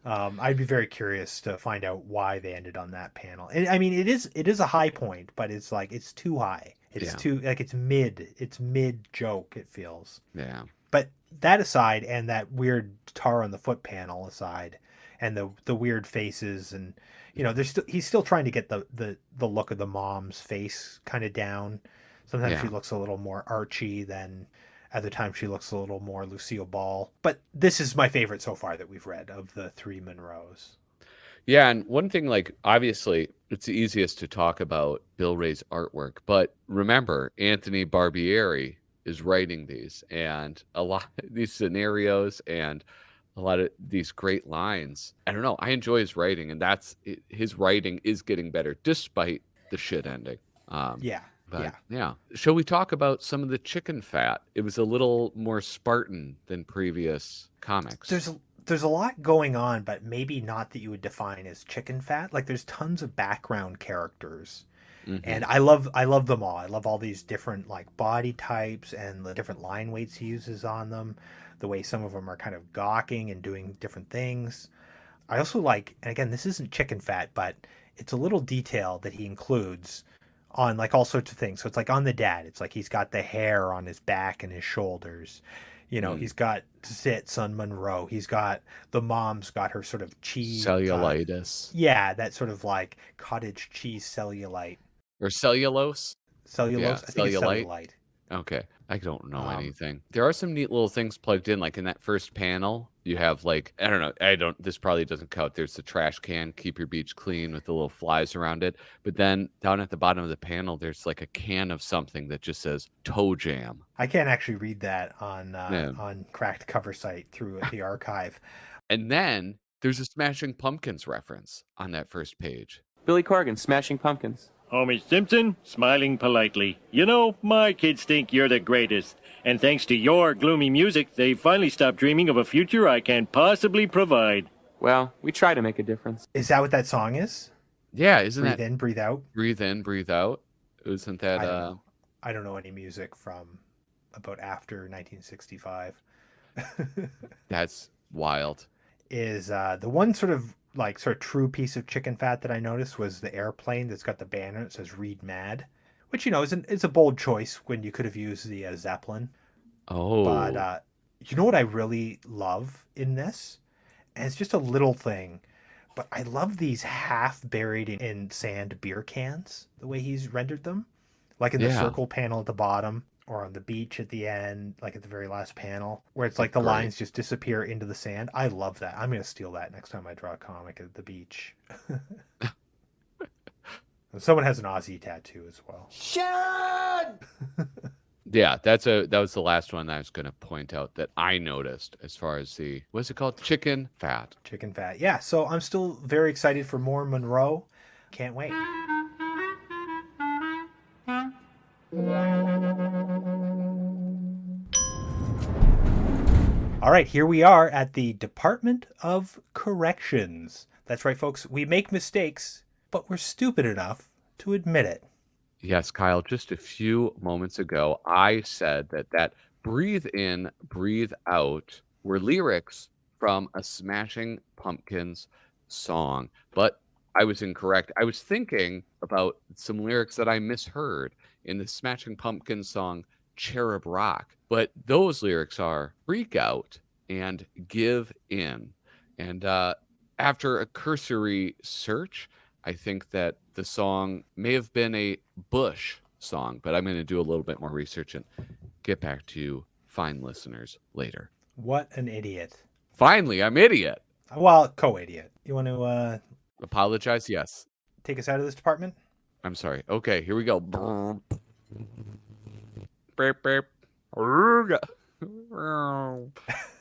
I'd be very curious to find out why they ended on that panel. And, I mean, it is a high point, but it's like it's too high. It's too like it's mid joke. It feels. Yeah. But that aside, and that weird tar on the foot panel aside, and the weird faces and. You know, he's still trying to get the look of the mom's face kind of down. Sometimes she looks a little more Archie than other times she looks a little more Lucille Ball. But this is my favorite so far that we've read of the three Monroes. Yeah, and one thing, like, obviously, it's the easiest to talk about Bill Wray's artwork. But remember, Anthony Barbieri is writing these, and a lot of these scenarios and a lot of these great lines. I don't know. I enjoy his writing, and his writing is getting better despite the shit ending. Yeah. Shall we talk about some of the chicken fat? It was a little more Spartan than previous comics. There's a lot going on, but maybe not that you would define as chicken fat. Like there's tons of background characters. Mm-hmm. And I love them all. I love all these different like body types and the different line weights he uses on them. The way some of them are kind of gawking and doing different things. I also like, and again, this isn't chicken fat, but it's a little detail that he includes on like all sorts of things. So it's like on the dad, it's like he's got the hair on his back and his shoulders. He's got zits on Monroe. He's got the mom's got her sort of cheese Cellulitis. Yeah, that sort of like cottage cheese cellulite. Or cellulose? Cellulose? Yeah, I think it's cellulite. cellulite. Okay. I don't know anything. There are some neat little things plugged in, like in that first panel. You have like, I don't know. This probably doesn't count. There's the trash can, keep your beach clean with the little flies around it. But then down at the bottom of the panel, there's like a can of something that just says toe jam. I can't actually read that on Cracked Cover Site through the archive. And then there's a Smashing Pumpkins reference on that first page. Billy Corgan, Smashing Pumpkins. Homie Simpson, smiling politely. You know, my kids think you're the greatest. And thanks to your gloomy music, they finally stopped dreaming of a future I can't possibly provide. Well, we try to make a difference. Is that what that song is? Yeah, isn't Breathe that... in, breathe out? Breathe in, breathe out. Isn't that... I don't know any music from about after 1965. That's wild. Is the one sort of true piece of chicken fat that I noticed was the airplane that's got the banner that says "Read Mad," which is a bold choice when you could have used the Zeppelin. Oh, but you know what I really love in this, and it's just a little thing, but I love these half buried in sand beer cans. The way he's rendered them, like in the circle panel at the bottom. Or on the beach at the end, like at the very last panel, where it's like the lines just disappear into the sand. I love that. I'm going to steal that next time I draw a comic at the beach. Someone has an Aussie tattoo as well. Sharon! Yeah, that was the last one that I was going to point out that I noticed as far as what's it called? Chicken fat. Chicken fat. Yeah, so I'm still very excited for more Monroe. Can't wait. All right, here we are at the Department of Corrections. That's right, folks. We make mistakes, but we're stupid enough to admit it. Yes, Kyle, just a few moments ago, I said that breathe in, breathe out were lyrics from a Smashing Pumpkins song. But I was incorrect. I was thinking about some lyrics that I misheard in the Smashing Pumpkins song Cherub Rock. But those lyrics are freak out and give in. And after a cursory search, I think that the song may have been a Bush song, but I'm going to do a little bit more research and get back to you fine listeners later. What an idiot. Finally, I'm idiot. Well, co-idiot. You want to apologize? Yes. Take us out of this department? I'm sorry. Okay, here we go.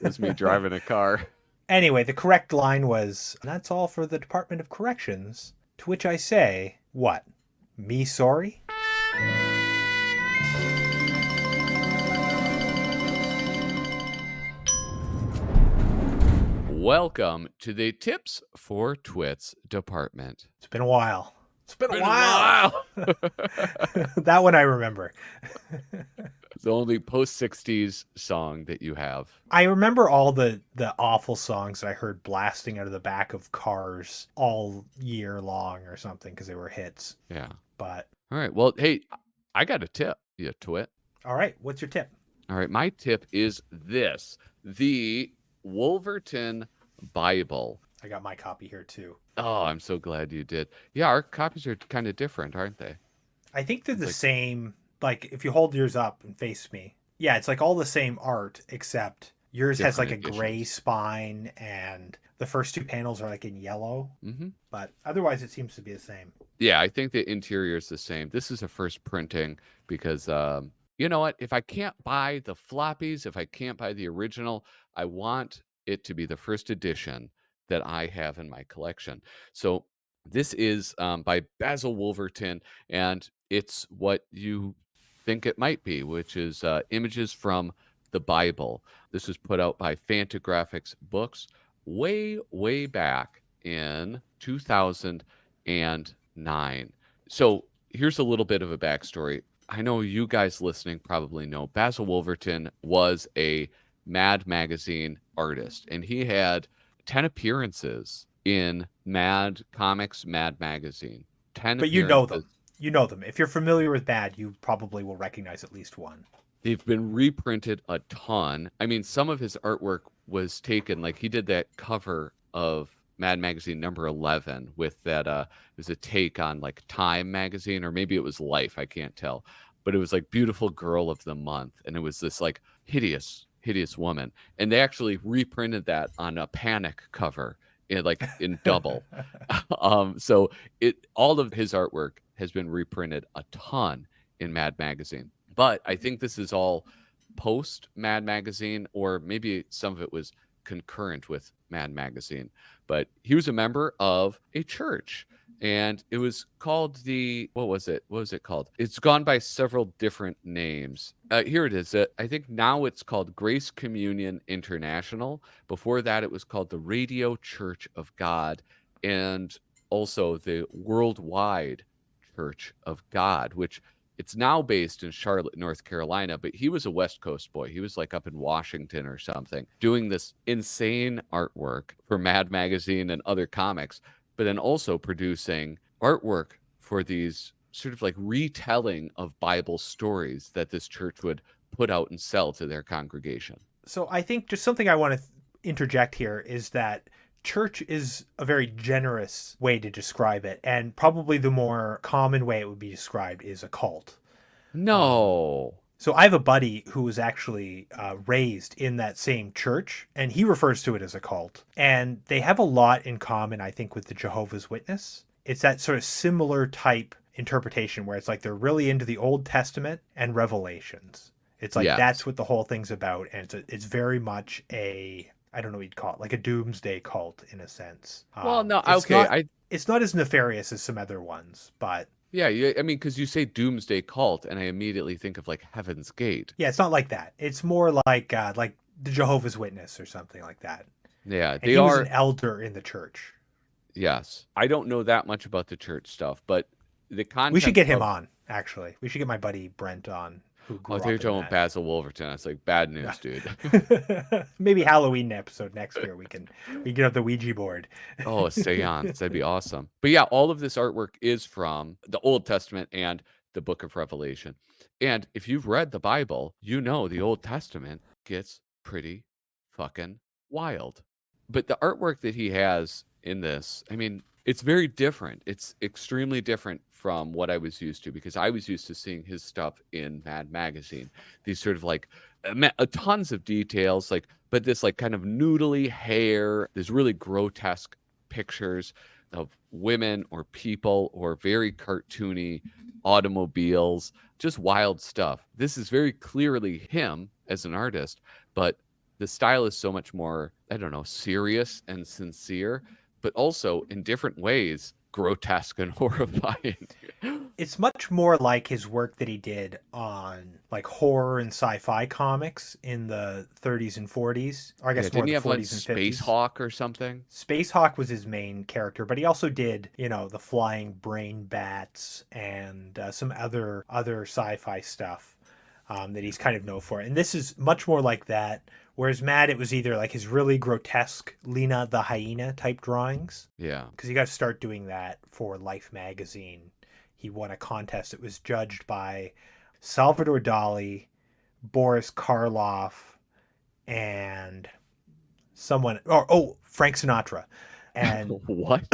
It's me driving a car. Anyway, the correct line was, "That's all for the Department of Corrections." To which I say, what? Me sorry? Welcome to the Tips for Twits department. It's been a while. It's been a while. That one I remember. It's the only post-60s song that you have. I remember all the awful songs that I heard blasting out of the back of cars all year long or something because they were hits. Yeah. But all right. Well, hey, I got a tip, you twit. All right. What's your tip? All right. My tip is this. The Wolverton Bible. I got my copy here too. Oh, I'm so glad you did. Yeah, our copies are kind of different, aren't they? I think they're the same. Like, if you hold yours up and face me, yeah, it's like all the same art, except yours has like a gray spine and the first two panels are like in yellow. Mm-hmm. But otherwise, it seems to be the same. Yeah, I think the interior is the same. This is a first printing because, you know what? If I can't buy the floppies, if I can't buy the original, I want it to be the first edition that I have in my collection. So this is by Basil Wolverton, and it's what you think it might be, which is images from the Bible. This was put out by Fantagraphics Books way back in 2009. So here's a little bit of a backstory. I know you guys listening probably know Basil Wolverton was a Mad magazine artist, and he had 10 appearances in Mad Comics, Mad Magazine. 10 But you know them. appearances. You know them. If you're familiar with Mad, you probably will recognize at least one. They've been reprinted a ton. I mean, some of his artwork was taken, like he did that cover of Mad Magazine number 11 with that, it was a take on like Time Magazine, or maybe it was Life, I can't tell. But it was like Beautiful Girl of the Month. And it was this like hideous woman. And they actually reprinted that on a Panic cover in double. So all of his artwork has been reprinted a ton in Mad Magazine. But I think this is all post Mad Magazine, or maybe some of it was concurrent with Mad Magazine. But he was a member of a church, and it was called what was it called? It's gone by several different names. Here it is. I think now it's called Grace Communion International. Before that, it was called the Radio Church of God, and also the Worldwide Church of God, which it's now based in Charlotte, North Carolina, but he was a West Coast boy. He was like up in Washington or something, doing this insane artwork for Mad Magazine and other comics, but then also producing artwork for these sort of like retelling of Bible stories that this church would put out and sell to their congregation. So I think just something I want to interject here is that church is a very generous way to describe it, and probably the more common way it would be described is a cult. No. So I have a buddy who was actually raised in that same church, and he refers to it as a cult. And they have a lot in common, I think, with the Jehovah's Witness. It's that sort of similar type interpretation where it's like they're really into the Old Testament and Revelations. It's like that's what the whole thing's about, and it's very much I don't know what you'd call it, like a doomsday cult in a sense. Well, no, okay. It's not as nefarious as some other ones, but... Yeah, I mean, because you say doomsday cult, and I immediately think of like Heaven's Gate. Yeah, it's not like that. It's more like the Jehovah's Witness or something like that. Yeah, and he was an elder in the church. Yes. I don't know that much about the church stuff, but the content... We should get him on, actually. We should get my buddy Brent on. I think you're talking about Basil Wolverton. It's like bad news, dude. Maybe Halloween episode next year we can get up the Ouija board. Oh, a seance. That'd be awesome. But yeah, all of this artwork is from the Old Testament and the Book of Revelation. And if you've read the Bible, you know the Old Testament gets pretty fucking wild. But the artwork that he has in this, I mean, it's very different. It's extremely different from what I was used to, because I was used to seeing his stuff in Mad Magazine. These sort of like tons of details, but this like kind of noodly hair, there's really grotesque pictures of women or people or very cartoony automobiles, just wild stuff. This is very clearly him as an artist, but the style is so much more, I don't know, serious and sincere, but also in different ways grotesque and horrifying. It's much more like his work that he did on like horror and sci-fi comics in the 30s and 40s, or I guess more the 40s and 50s. Space Hawk or something? Space Hawk was his main character, but he also did, the flying brain bats and some other sci-fi stuff that he's kind of known for. And this is much more like that. Whereas Mad, it was either like his really grotesque Lena the hyena type drawings. Yeah. Because he got to start doing that for Life magazine. He won a contest. It was judged by Salvador Dali, Boris Karloff, and someone, Frank Sinatra. And what?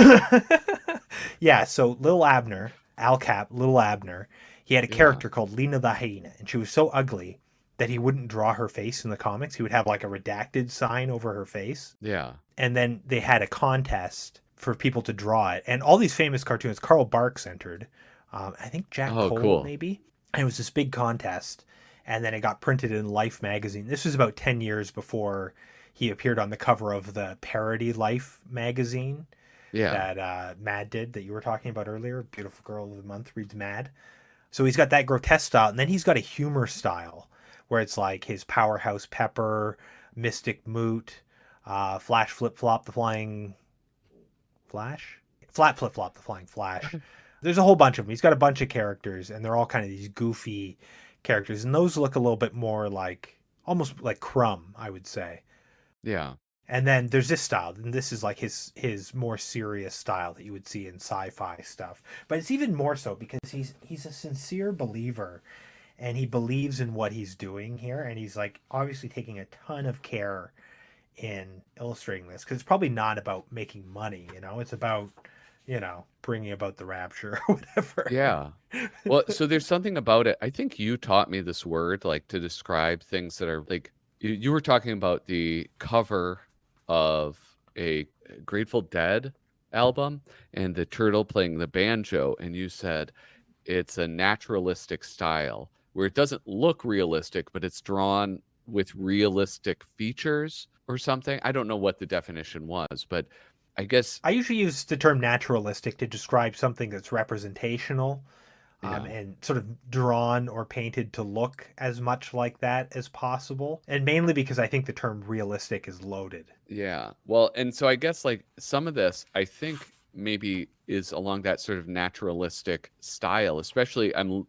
Yeah, so Little Abner, Al Cap, Little Abner, he had a character called Lena the hyena, and she was so ugly that he wouldn't draw her face in the comics. He would have like a redacted sign over her face. Yeah. And then they had a contest for people to draw it. And all these famous cartoons, Carl Barks entered. I think Jack Cole, maybe. And it was this big contest. And then it got printed in Life magazine. This was about 10 years before he appeared on the cover of the parody Life magazine that Mad did, that you were talking about earlier. Beautiful Girl of the Month reads Mad. So he's got that grotesque style. And then he's got a humor style, where it's like his Powerhouse Pepper, Mystic Moot, Flash Flip Flop, the Flying Flash? Flat Flip Flop, the Flying Flash. There's a whole bunch of them. He's got a bunch of characters, and they're all kind of these goofy characters. And those look a little bit more like, almost like Crumb, I would say. Yeah. And then there's this style, and this is like his more serious style that you would see in sci-fi stuff. But it's even more so because he's a sincere believer, and he believes in what he's doing here, and he's like obviously taking a ton of care in illustrating this, because it's probably not about making money, it's about bringing about the rapture or whatever. Yeah. Well, so there's something about it. I think you taught me this word, like to describe things that are like, you were talking about the cover of a Grateful Dead album and the turtle playing the banjo, and you said it's a naturalistic style where it doesn't look realistic, but it's drawn with realistic features or something. I don't know what the definition was, but I guess I usually use the term naturalistic to describe something that's representational, and sort of drawn or painted to look as much like that as possible. And mainly because I think the term realistic is loaded. Yeah. Well, and so I guess like some of this, I think maybe is along that sort of naturalistic style. Especially, I'm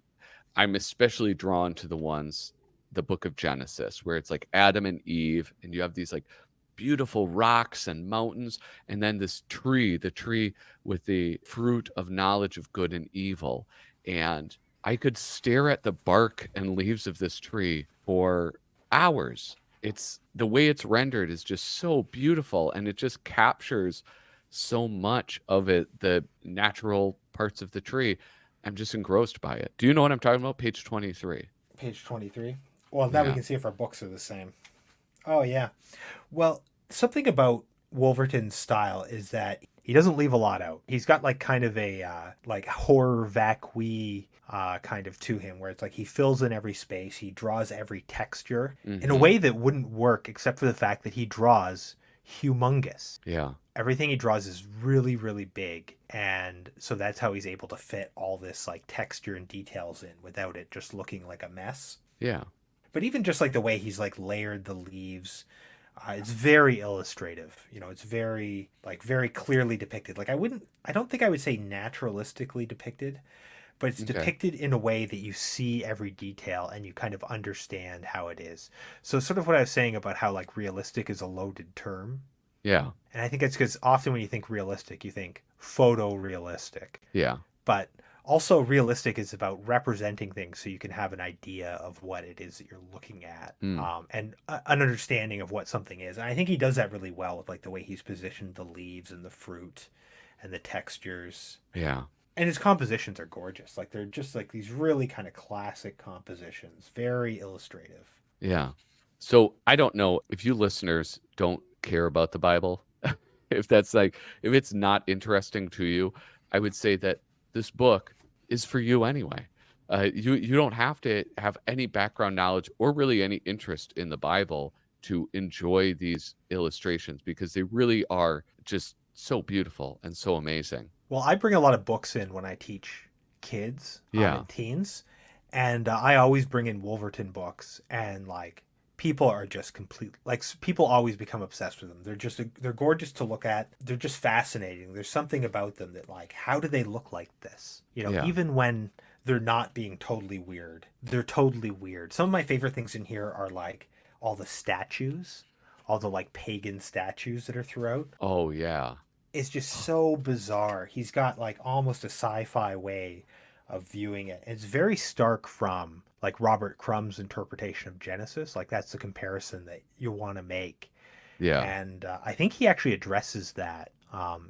especially drawn to the book of Genesis, where it's like Adam and Eve, and you have these like beautiful rocks and mountains, and then this tree, the tree with the fruit of knowledge of good and evil. And I could stare at the bark and leaves of this tree for hours. It's the way it's rendered is just so beautiful, and it just captures so much of it, the natural parts of the tree. I'm just engrossed by it. Do you know what I'm talking about? Page 23. Page 23. Well, now we can see if our books are the same. Oh, yeah. Well, something about Wolverton's style is that he doesn't leave a lot out. He's got like kind of a like horror vacui kind of to him, where it's like he fills in every space. He draws every texture in a way that wouldn't work except for the fact that he draws humongous. Yeah. Everything he draws is really, really big. And so that's how he's able to fit all this like texture and details in without it just looking like a mess. Yeah. But even just like the way he's like layered the leaves, it's very illustrative. It's very clearly depicted. Like I don't think I would say naturalistically depicted, but it's depicted in a way that you see every detail and you kind of understand how it is. So sort of what I was saying about how like realistic is a loaded term. Yeah. And I think it's because often when you think realistic, you think photorealistic. Yeah. But also realistic is about representing things so you can have an idea of what it is that you're looking at, and an understanding of what something is. And I think he does that really well with like the way he's positioned the leaves and the fruit and the textures. Yeah. And his compositions are gorgeous. Like they're just like these really kind of classic compositions, very illustrative. Yeah. So I don't know if you listeners don't care about the Bible, if it's not interesting to you, I would say that this book is for you anyway. You don't have to have any background knowledge or really any interest in the Bible to enjoy these illustrations, because they really are just so beautiful and so amazing. Well, I bring a lot of books in when I teach kids and teens, and I always bring in Wolverton books, and like people are just people always become obsessed with them. They're gorgeous to look at. They're just fascinating. There's something about them that like, how do they look like this? Even when they're not being totally weird, they're totally weird. Some of my favorite things in here are like all the statues, all the like pagan statues that are throughout. Oh yeah. It's just so bizarre. He's got like almost a sci-fi way of viewing it. It's very stark from like Robert Crumb's interpretation of Genesis. Like that's the comparison that you want to make. Yeah. And I think he actually addresses that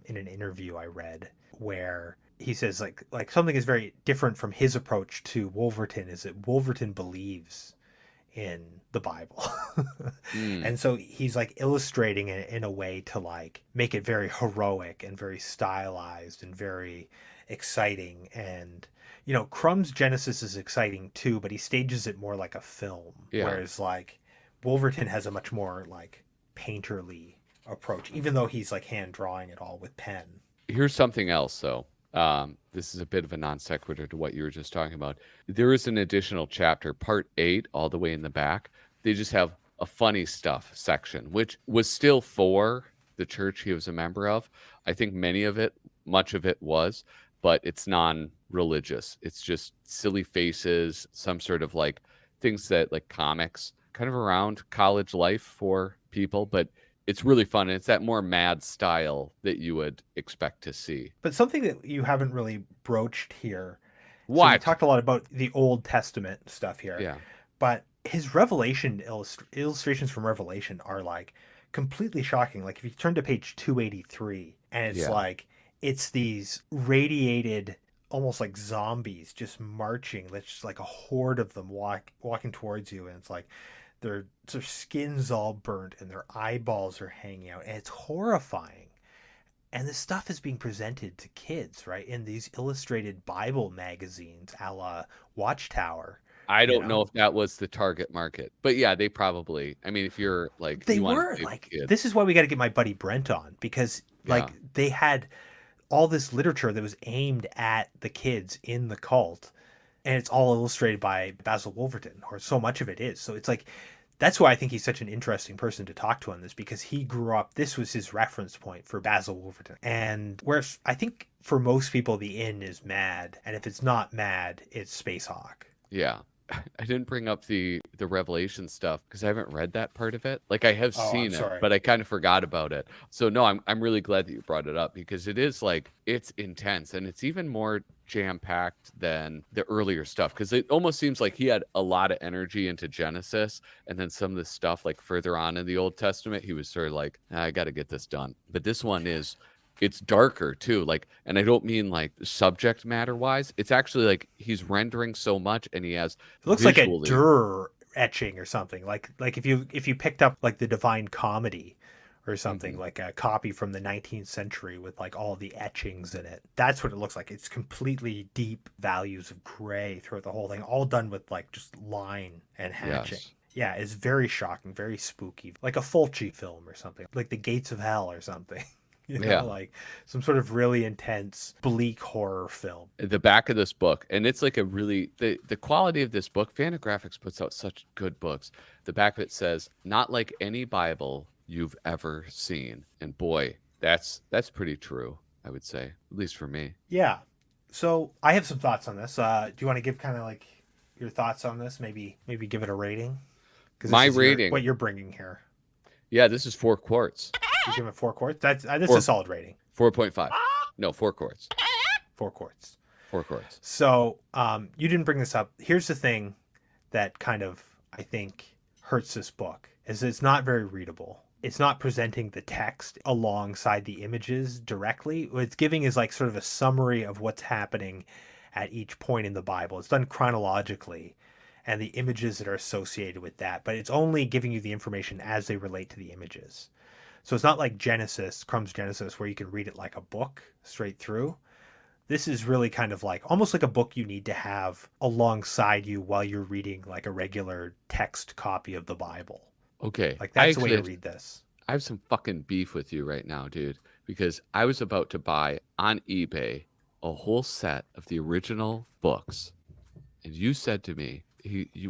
in an interview I read, where he says like something is very different from his approach to Wolverton is that Wolverton believes in the Bible. And so he's like illustrating it in a way to like make it very heroic and very stylized and very exciting. And Crumb's Genesis is exciting too, but he stages it more like a film. Whereas like Wolverton has a much more like painterly approach, even though he's like hand drawing it all with pen. Here's something else though. This is a bit of a non sequitur to what you were just talking about. There is an additional chapter, part 8, all the way in the back. They just have a funny stuff section, which was still for the church he was a member of. I think much of it was, but it's non-religious. It's just silly faces, some sort of like things that like comics, kind of around college life for people. But it's really fun. And it's that more mad style that you would expect to see. But something that you haven't really broached here. So we What? talked a lot about the Old Testament stuff here. Yeah. But his Revelation illustrations from Revelation are like completely shocking. Like if you turn to page 283, and it's Yeah. like it's these radiated, almost like zombies just marching. That's just like a horde of them walking towards you, and it's like their skin's all burnt and their eyeballs are hanging out, and it's horrifying. And this stuff is being presented to kids, right, in these illustrated Bible magazines, a la Watchtower. I don't know if that was the target market, but yeah, they probably. I mean, if you're like, They you want were to like, kids. this is why we got to get my buddy Brent on, because like they had all this literature that was aimed at the kids in the cult, and it's all illustrated by Basil Wolverton, or so much of it is. So it's like, that's why I think he's such an interesting person to talk to on this, because he grew up, this was his reference point for Basil Wolverton. And whereas I think for most people, the inn is mad, and if it's not mad, it's Space Hawk. Yeah. I didn't bring up the Revelation stuff because I haven't read that part of it. Like I have seen it, but I kind of forgot about it. So no, I'm really glad that you brought it up, because it is like, it's intense, and it's even more jam-packed than the earlier stuff, because it almost seems like he had a lot of energy into Genesis, and then some of the stuff like further on in the Old Testament, he was sort of like, I got to get this done. But this one is, it's darker too, like, and I don't mean like subject matter wise, it's actually like he's rendering so much, and he has, it looks like a Durer etching or something, like if you picked up like the Divine Comedy or something, like a copy from the 19th century with like all the etchings in it. That's what it looks like. It's completely deep values of gray throughout the whole thing, all done with like just line and hatching. Yeah, it's very shocking, very spooky, like a Fulci film or something, like The Gates of Hell or something. You know, like some sort of really intense, bleak horror film. The back of this book, and it's like a really, the quality of this book, Fantagraphics puts out such good books. The back of it says, not like any Bible you've ever seen. And boy, that's pretty true, I would say, at least for me. Yeah. So I have some thoughts on this. Do you want to give kind of like your thoughts on this? Maybe give it a rating? My rating. What you're bringing here. Yeah, this is 4 quarts. You give it 4 quarts? That's a solid rating. 4.5. No, 4 quarts. 4 quarts. 4 quarts. So you didn't bring this up. Here's the thing that kind of, I think, hurts this book, is it's not very readable. It's not presenting the text alongside the images directly. What it's giving is like sort of a summary of what's happening at each point in the Bible. It's done chronologically, and the images that are associated with that, but it's only giving you the information as they relate to the images. So it's not like Genesis, Crumb's Genesis, where you can read it like a book straight through. This is really kind of like, almost like a book you need to have alongside you while you're reading like a regular text copy of the Bible. Okay. Like that's the way to read this. I have some fucking beef with you right now, dude, because I was about to buy on eBay a whole set of the original books. And you said to me,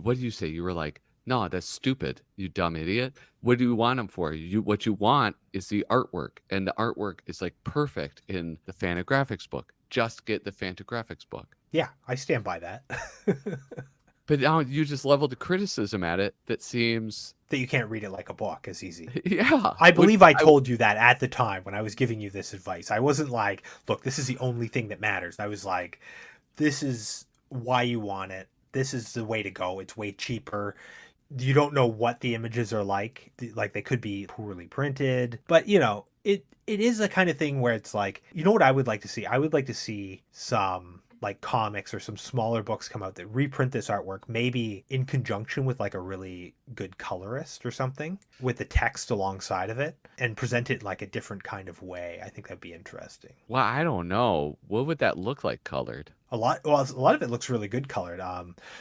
what did you say? You were like, no, that's stupid, you dumb idiot. What do you want them for? What you want is the artwork, and the artwork is like perfect in the Fantagraphics book. Just get the Fantagraphics book. Yeah, I stand by that. But now you just leveled a criticism at it that seems that you can't read it like a book as easy. Yeah. I believe I told you that at the time when I was giving you this advice. I wasn't like, look, this is the only thing that matters. I was like, this is why you want it. This is the way to go. It's way cheaper. You don't know what the images are like. Like they could be poorly printed, but you know, it is the kind of thing where it's like, you know what I would like to see? I would like to see some like comics or some smaller books come out that reprint this artwork, maybe in conjunction with like a really good colorist or something, with the text alongside of it, and present it like a different kind of way. I think that'd be interesting. Well, I don't know. What would that look like colored? A lot of it looks really good colored.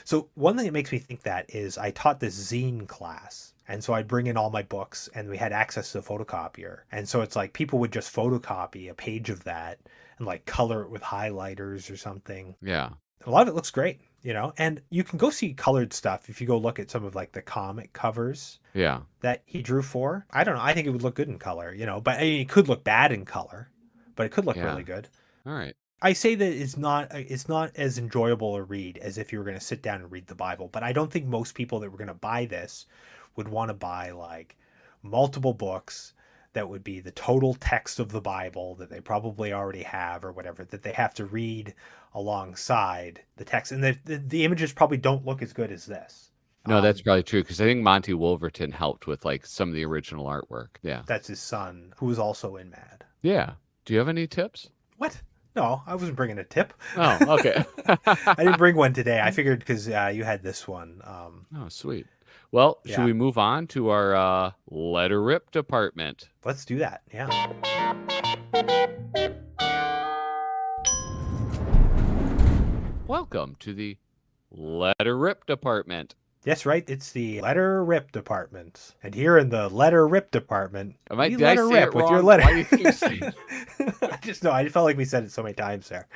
So one thing that makes me think that is I taught this zine class. And so I'd bring in all my books, and we had access to a photocopier. And so it's like people would just photocopy a page of that and like color it with highlighters or something. Yeah. A lot of it looks great, you know, and you can go see colored stuff if you go look at some of like the comic covers. Yeah. That he drew for. I don't know. I think it would look good in color, you know, but I mean, it could look bad in color, but it could look really good. All right. I say that it's not as enjoyable a read as if you were going to sit down and read the Bible, but I don't think most people that were going to buy this would want to buy like multiple books that would be the total text of the Bible that they probably already have or whatever, that they have to read alongside the text. And the images probably don't look as good as this. No, that's probably true, because I think Monty Wolverton helped with like some of the original artwork. Yeah. That's his son, who was also in Mad. Yeah. Do you have any tips? What? No, I wasn't bringing a tip. Oh, okay. I didn't bring one today. I figured because you had this one. Oh, sweet. Well, should we move on to our letter rip department? Let's do that. Yeah. Welcome to the letter rip department. Yes, right. It's the letter rip department. And here in the letter rip department, Did letter I say rip it with wrong? your letter. Why do you keep saying it? I felt like we said it so many times there.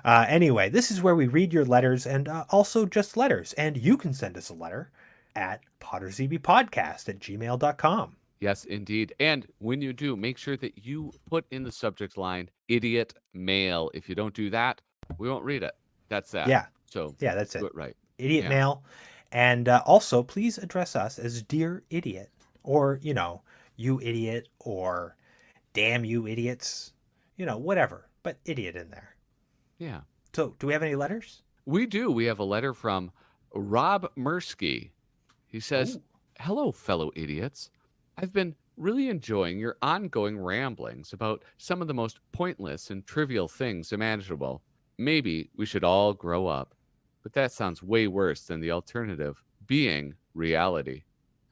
Anyway, this is where we read your letters and also just letters. And you can send us a letter at podrzebiepodcast@gmail.com. Yes, indeed. And when you do, make sure that you put in the subject line, idiot mail. If you don't do that, we won't read it. That's that. Yeah. So yeah, that's it. Do it right. Idiot mail. And also, please address us as Dear Idiot. Or, you idiot, or damn you idiots. Whatever. But idiot in there. Yeah. So, do we have any letters? We do. We have a letter from Rob Mursky. He says, Hello, fellow idiots. I've been really enjoying your ongoing ramblings about some of the most pointless and trivial things imaginable. Maybe we should all grow up. But that sounds way worse than the alternative, being reality.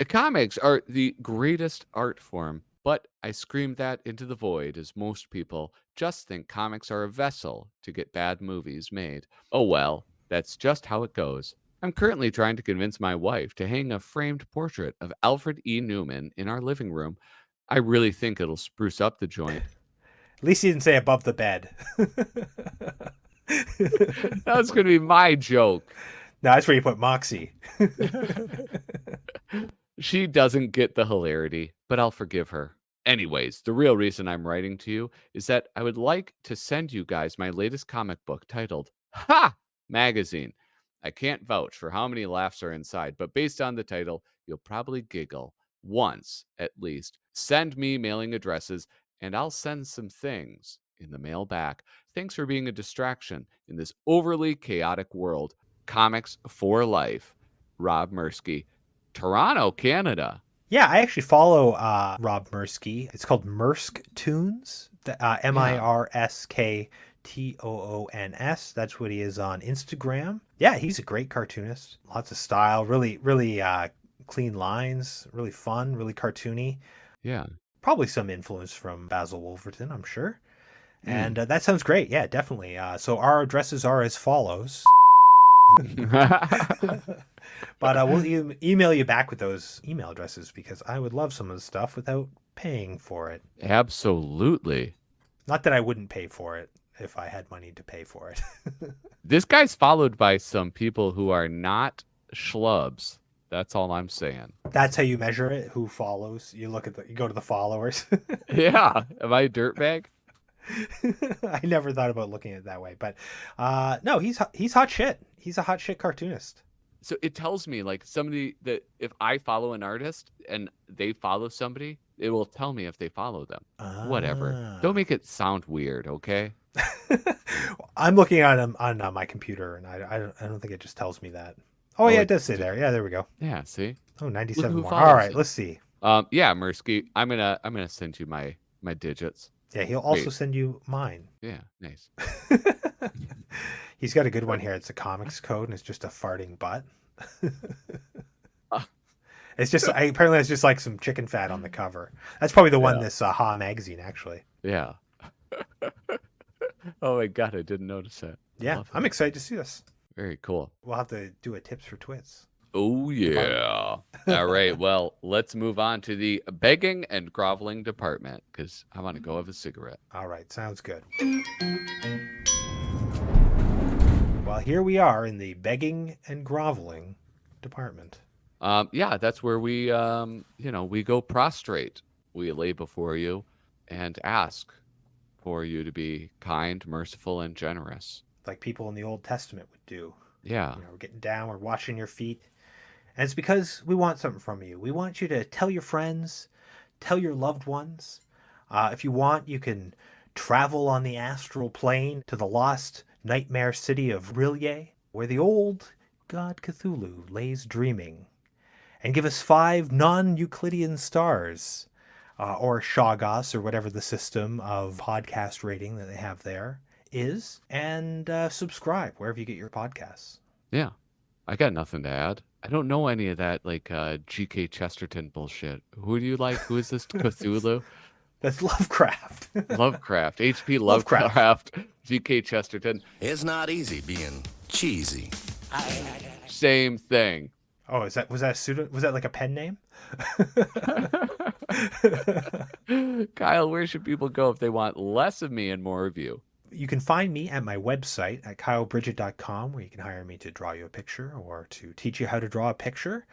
Comics are the greatest art form, but I scream that into the void as most people just think comics are a vessel to get bad movies made. Oh well, that's just how it goes. I'm currently trying to convince my wife to hang a framed portrait of Alfred E. Newman in our living room. I really think it'll spruce up the joint. At least you didn't say above the bed. That was going to be my joke. No, that's where you put Moxie. She doesn't get the hilarity, but I'll forgive her. Anyways, the real reason I'm writing to you is that I would like to send you guys my latest comic book titled Ha! Magazine. I can't vouch for how many laughs are inside, but based on the title, you'll probably giggle once at least. Send me mailing addresses, and I'll send some things in the mail back. Thanks for being a distraction in this overly chaotic world. Comics for life. Rob Mursky, Toronto, Canada. Yeah, I actually follow Rob Mursky. It's called Mursk Toons. MIRSKTOONS. That's what he is on Instagram. Yeah, he's a great cartoonist. Lots of style. Really, really clean lines. Really fun. Really cartoony. Yeah. Probably some influence from Basil Wolverton, I'm sure. And that sounds great. Yeah, definitely. So our addresses are as follows. But we'll email you back with those email addresses because I would love some of the stuff without paying for it. Absolutely. Not that I wouldn't pay for it if I had money to pay for it. This guy's followed by some people who are not schlubs. That's all I'm saying. That's how you measure it. Who follows? You go to the followers. Yeah. Am I a dirtbag? I never thought about looking at it that way, but no, he's hot shit. He's a hot shit cartoonist. So it tells me like somebody that if I follow an artist and they follow somebody, it will tell me if they follow them. Whatever. Don't make it sound weird, okay? I'm looking on my computer, and I don't think it just tells me that. Oh yeah, it does say there. Yeah, there we go. Yeah, see. Oh, 97 who more. follows All right, it. let's see. Yeah, Mursky, I'm gonna send you my digits. Yeah, he'll also send you mine. Yeah, nice. He's got a good one here. It's a comics code, and it's just a farting butt. It's just apparently it's just like some chicken fat on the cover. That's probably the one this Ha magazine actually. Yeah. Oh my god, I didn't notice that. Yeah, I'm excited to see this. Very cool. We'll have to do a tips for twits. Oh yeah. All right. Well, let's move on to the begging and groveling department because I want to go have a cigarette. All right, sounds good. Well, here we are in the begging and groveling department. Yeah, that's where we we go prostrate. We lay before you and ask for you to be kind, merciful, and generous. Like people in the Old Testament would do. Yeah. We're getting down, we're washing your feet, And it's because we want something from you. We want you to tell your friends, tell your loved ones. If you want, you can travel on the astral plane to the lost nightmare city of Rilye, where the old god Cthulhu lays dreaming. And give us 5 non-Euclidean stars, or Shoggoths, or whatever the system of podcast rating that they have there is. And subscribe wherever you get your podcasts. Yeah. I got nothing to add. I don't know any of that like G.K. Chesterton bullshit. Who do you like? Who is this Cthulhu? That's Lovecraft. Lovecraft. H.P. Lovecraft. G.K. Chesterton. It's not easy being cheesy. Same thing. Oh, was that a pseudo? Was that like a pen name? Kyle, where should people go if they want less of me and more of you? You can find me at my website at kylebridget.com, where you can hire me to draw you a picture or to teach you how to draw a picture.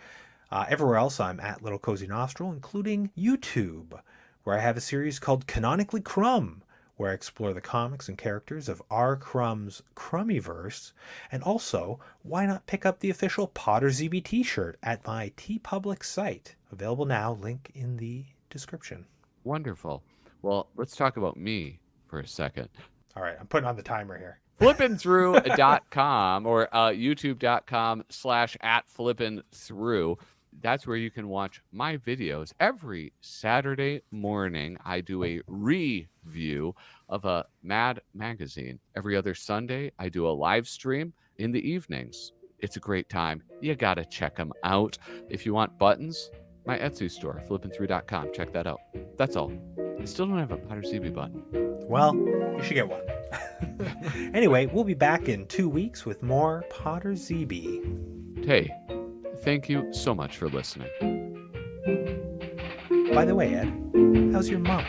Everywhere else, I'm at Little Cozy Nostril, including YouTube, where I have a series called Canonically Crumb, where I explore the comics and characters of R. Crumb's Crummyverse. And also, why not pick up the official Podrzebie t-shirt at my TeePublic site? Available now, link in the description. Wonderful. Well, let's talk about me for a second. All right, I'm putting on the timer here. Flippinthrough.com or youtube.com/@flippinthrough. That's where you can watch my videos. Every Saturday morning, I do a review of a Mad magazine. Every other Sunday, I do a live stream in the evenings. It's a great time. You got to check them out. If you want buttons, my Etsy store, flippinthrough.com. Check that out. That's all. I still don't have a Podrzebie button. Well, you should get one. Anyway, we'll be back in 2 weeks with more Podrzebie. Hey, thank you so much for listening. By the way, Ed, how's your mom?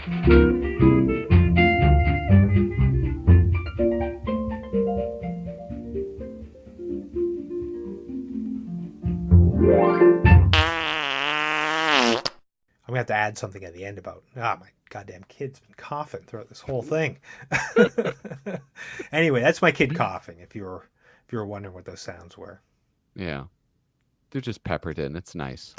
I'm going to have to add something at the end about, my goddamn kid's been coughing throughout this whole thing. Anyway, that's my kid coughing, if you were wondering what those sounds were. Yeah. They're just peppered in. It's nice.